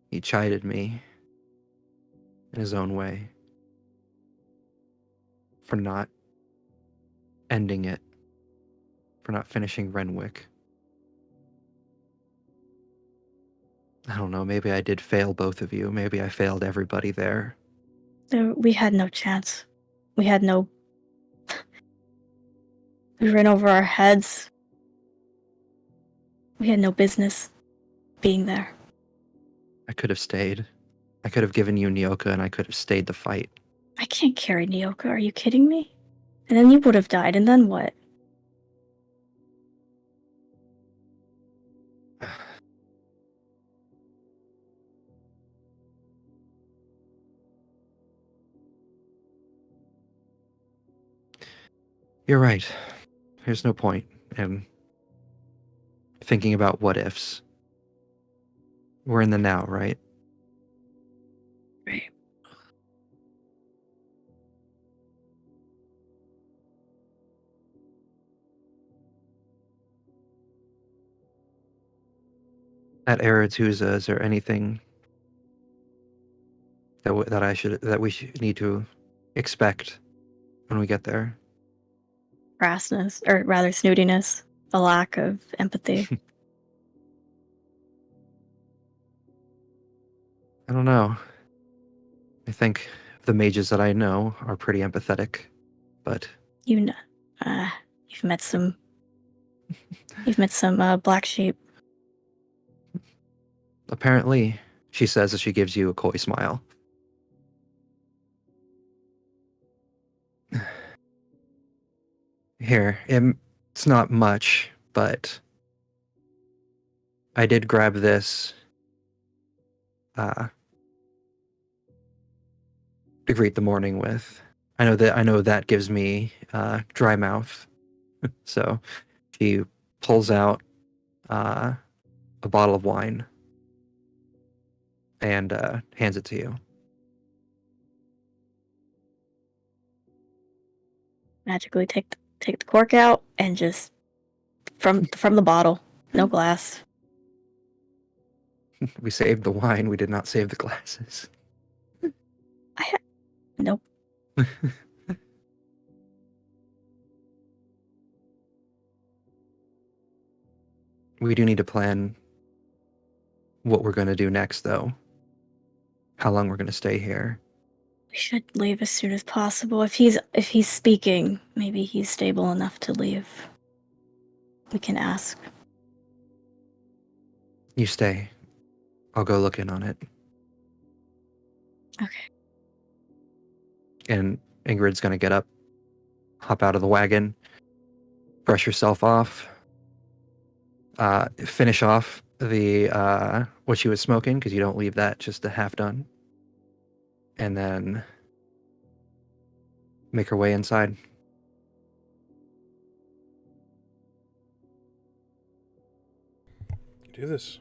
He chided me in his own way for not ending it, for not finishing Renwick. I don't know, maybe I did fail both of you. Maybe I failed everybody there. We had no chance. We had no. We ran over our heads. We had no business being there. I could have stayed. I could have given you Nyoka and I could have stayed the fight. I can't carry Nyoka, are you kidding me? And then you would have died, and then what? You're right. There's no point in thinking about what ifs. We're in the now, right? Right. At Aretusa, is there anything that we need to expect when we get there? Crassness, or rather snootiness, a lack of empathy. I don't know. I think the mages that I know are pretty empathetic, but You know, you've met some. You've met some black sheep. apparently, she says as she gives you a coy smile. Here, it's not much, but I did grab this to greet the morning with. I know that gives me dry mouth. So she pulls out a bottle of wine and hands it to you. Magically take the cork out and just from the bottle, no glass. We saved the wine. We did not save the glasses. Nope. We do need to plan what we're going to do next, though. How long we're going to stay here. We should leave as soon as possible. If he's speaking, maybe he's stable enough to leave. We can ask. You stay. I'll go look in on it. Okay. And Ingrid's going to get up, hop out of the wagon, brush herself off, finish off the what she was smoking, because you don't leave that just a half done, and then make her way inside. Do this.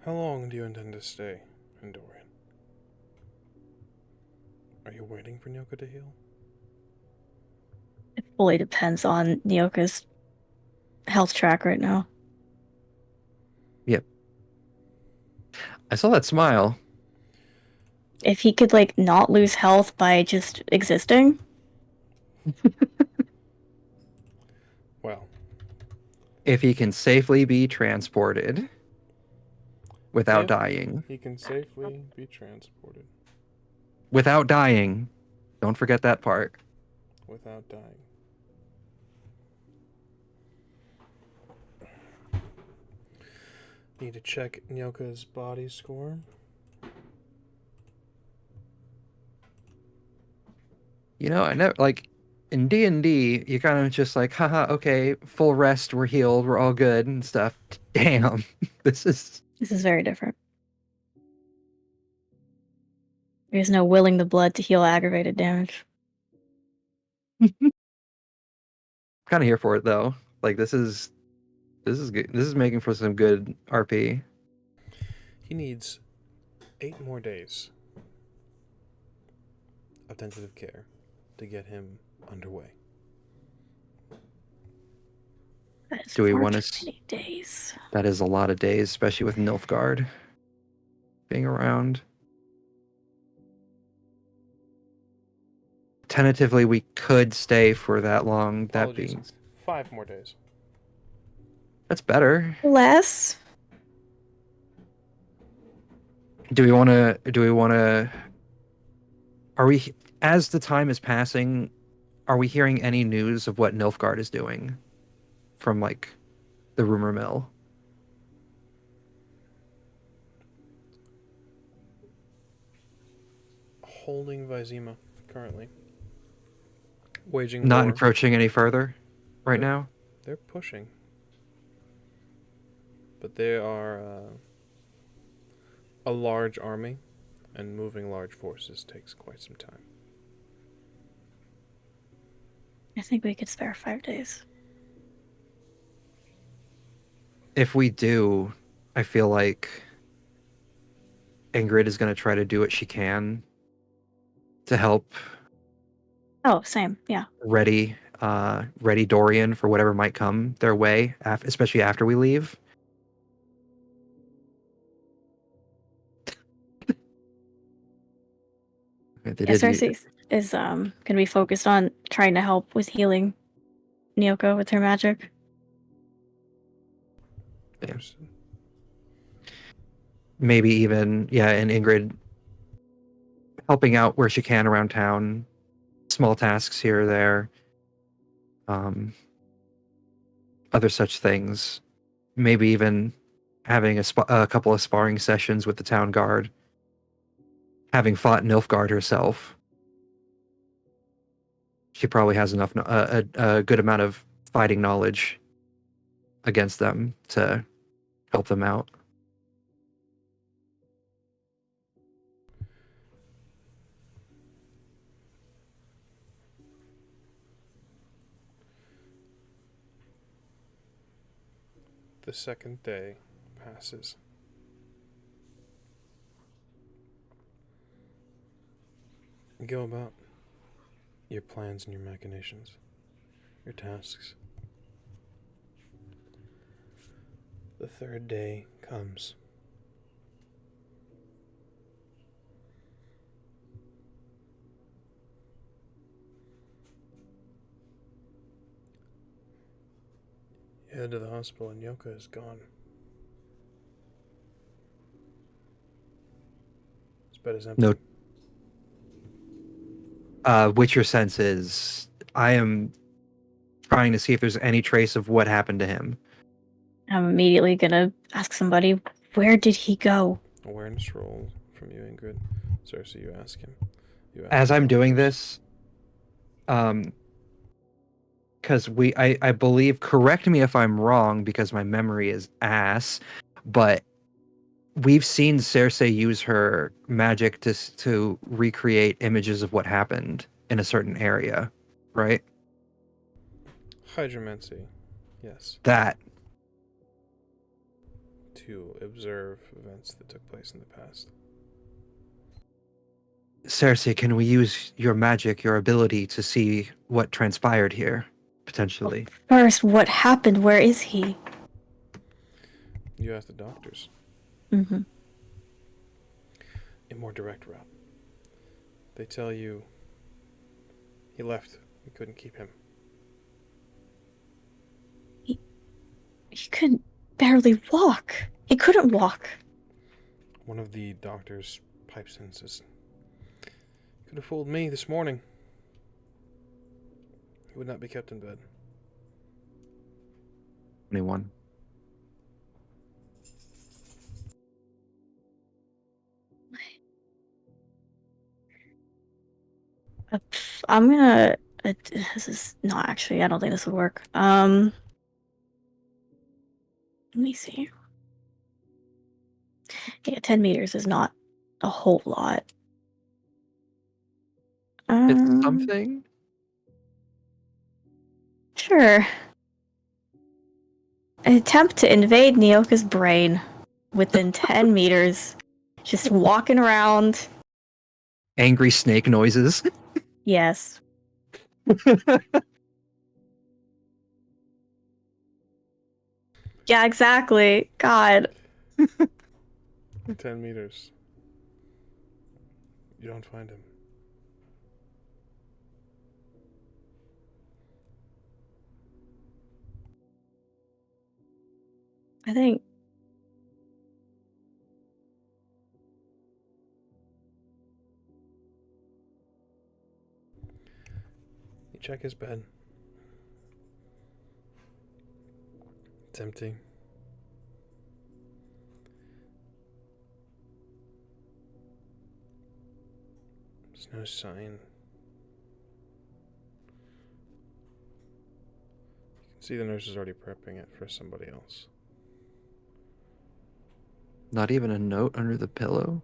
How long do you intend to stay in Dorian? Are you waiting for Nyoka to heal? It fully depends on Nyoka's health track right now. Yep. I saw that smile. If he could, like, not lose health by just existing. Well. If he can safely be transported without If dying. he can safely be transported. Without dying. Don't forget that part. Without dying. Need to check Nyoka's body score. You know, I never, like, in D&D, you kind of just like, haha, okay, full rest, we're healed, we're all good and stuff. Damn, this is very different. There's no willing the blood to heal aggravated damage. kind of here for it though. Like, this is good. This is making for some good RP. He needs 8 more days of tentative care to get him underway. That is Do we far want too many days. That is a lot of days, especially with Nilfgaard being around. Tentatively, we could stay for that long. That Apologies. being 5 more days. That's better. Less? Do we want to Are we, as the time is passing, are we hearing any news of what Nilfgaard is doing from, like, the rumor mill? Holding Vizima currently. Waging Not war. encroaching any further right Nope. now? They're pushing. But they are a large army, and moving large forces takes quite some time. I think we could spare 5 days. If we do, I feel like Ingrid is going to try to do what she can to help Oh, same. Yeah. ready Dorian for whatever might come their way, especially after we leave. Cersei is gonna be focused on trying to help with healing Nyoko with her magic. Yeah. Maybe even, and Ingrid helping out where she can around town, small tasks here or there, other such things. Maybe even having a couple of sparring sessions with the town guard, having fought Nilfgaard herself. She probably has enough a good amount of fighting knowledge against them to help them out. The second day passes. Go about your plans and your machinations, your tasks. The third day comes. headed to the hospital and Yoka is gone. His bed is empty. No. Witcher senses. I am trying to see if there's any trace of what happened to him. I'm immediately gonna ask somebody, where did he go? Awareness roll from you, Ingrid. Cersei, you ask him. As I'm doing doctors. this, because I believe, correct me if I'm wrong because my memory is ass, but we've seen Cersei use her magic to recreate images of what happened in a certain area, right? Hydromancy. Yes. That. To observe events that took place in the past. Cersei, can we use your magic, your ability to see what transpired here, potentially? First, what happened? Where is he? You ask the doctors. Mm-hmm. A more direct route. They tell you he left. We couldn't keep him. He could barely walk. He couldn't walk. One of the doctors pipes in and says, "Could have fooled me this morning. He would not be kept in bed." Anyone? I'm gonna. This is not actually. I don't think this would work. Let me see. Yeah, 10 meters is not a whole lot. It's something. Sure. An attempt to invade Nyoka's brain within 10 meters. Just walking around. Angry snake noises. Yes. Yeah, exactly. God. 10 meters. You don't find him. I think. You check his bed. It's empty. There's no sign. You can see the nurse is already prepping it for somebody else. Not even a note under the pillow.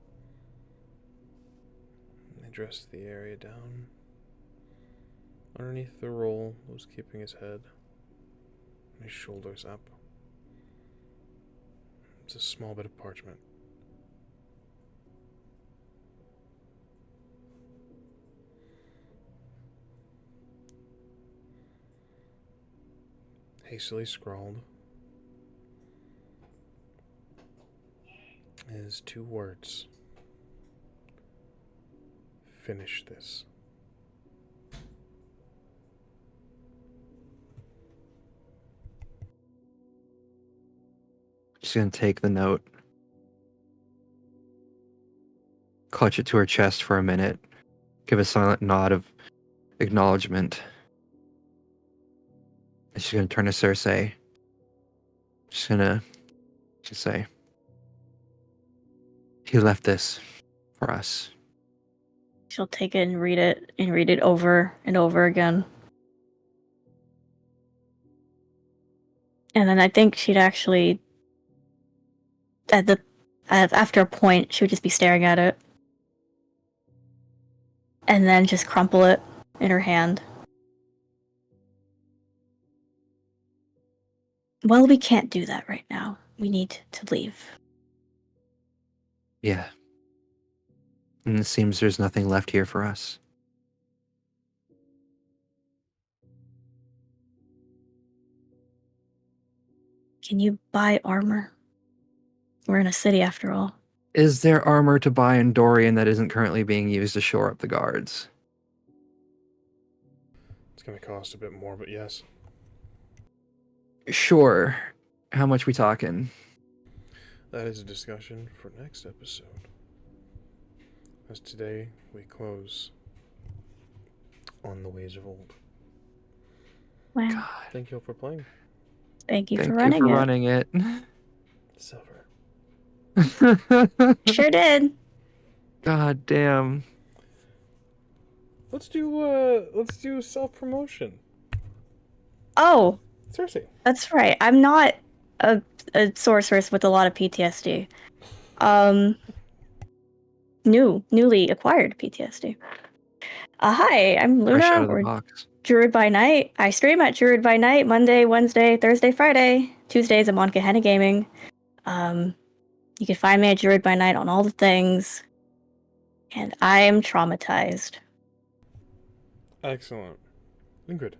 They dressed the area down. Underneath the roll was keeping his head and his shoulders up. It's a small bit of parchment. Hastily scrawled is 2 words. Finish this. She's gonna take the note, clutch it to her chest for a minute, give a silent nod of acknowledgement. And she's gonna turn to Cersei. She's gonna just say, "He left this for us." She'll take it and read it over and over again. And then I think she'd actually, after a point, she would just be staring at it. And then just crumple it in her hand. Well, we can't do that right now. We need to leave. Yeah. And it seems there's nothing left here for us. Can you buy armor? We're in a city after all. Is there armor to buy in Dorian that isn't currently being used to shore up the guards? It's going to cost a bit more, but yes. Sure. How much we talking? That is a discussion for next episode. As today we close on the ways of old. Wow. God. Thank you all for playing. Thank you for Thank running you for it. running it. Silver. Sure did. God damn. Let's do self-promotion. Oh, Cersei. that's right. I'm not a sorceress with a lot of PTSD. Newly acquired PTSD. Hi, I'm Fresh out Luna, of the or box. Druid by Night. I stream at Druid by Night Monday, Wednesday, Thursday, Friday. Tuesdays I'm on Gehenna Gaming. You can find me at Druid by Night on all the things. And I am traumatized. Excellent. Ingrid.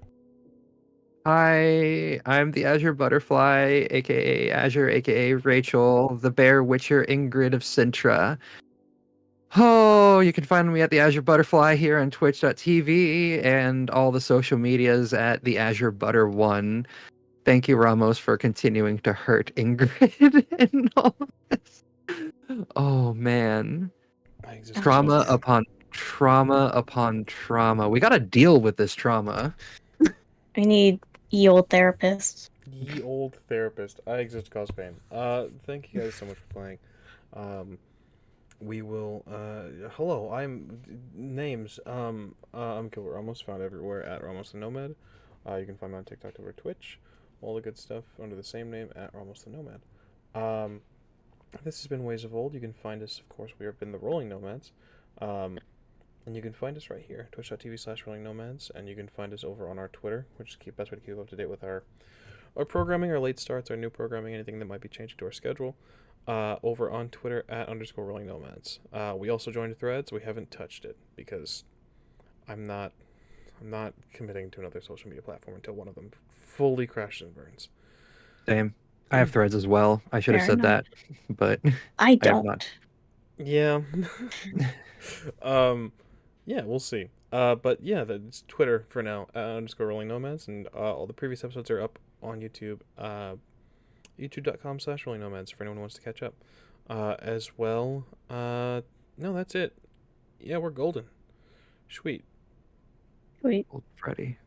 Hi, I'm the Azure Butterfly, aka Azure, aka Rachel, the Bear Witcher Ingrid of Sintra. Oh, you can find me at the Azure Butterfly here on twitch.tv and all the social medias at the Azure Butter One. Thank you, Ramos, for continuing to hurt Ingrid and all this. Oh man. I exist. Trauma Nice. upon trauma upon trauma. We gotta deal with this trauma. We need ye old therapists. Ye old therapist. I exist to cause pain. Thank you guys so much for playing. We will. Hello. I'm names. I'm Gilbert Ramos. Found everywhere at Ramos the Nomad. You can find me on TikTok, over Twitch, all the good stuff under the same name at Ramos the Nomad. This has been Ways of Old. You can find us, of course. We have been the Rolling Nomads. And you can find us right here, twitch.tv/Rolling Nomads, and you can find us over on our Twitter, which is the best way to keep up to date with our programming, our late starts, our new programming, anything that might be changing to our schedule. Over on Twitter at _Rolling Nomads. We also joined Threads. We haven't touched it because I'm not committing to another social media platform until one of them fully crashes and burns. Same. I have Threads as well. I should have Fair said enough. that, but I I have don't. not. Yeah. Yeah, we'll see. But yeah, that's Twitter for now, _Rolling Nomads, and all the previous episodes are up on YouTube. YouTube.com/Rolling Nomads for anyone who wants to catch up. As well, no, that's it. Yeah, we're golden. Sweet. Wait. Old Freddy.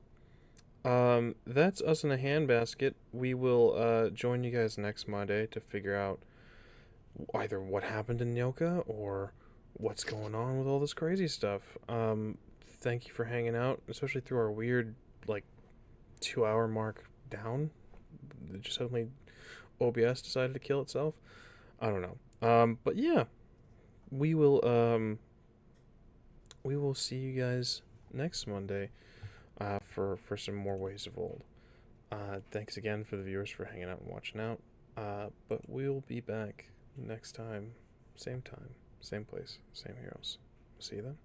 That's us in a handbasket. We will join you guys next Monday to figure out either what happened in Nyoka or what's going on with all this crazy stuff. Thank you for hanging out, especially through our weird, 2-hour mark down. Just suddenly OBS decided to kill itself. I don't know. But yeah, we will see you guys next Monday for some more Ways of Old. Thanks again for the viewers for hanging out and watching out. But we'll be back next time, same place, same heroes. See you then.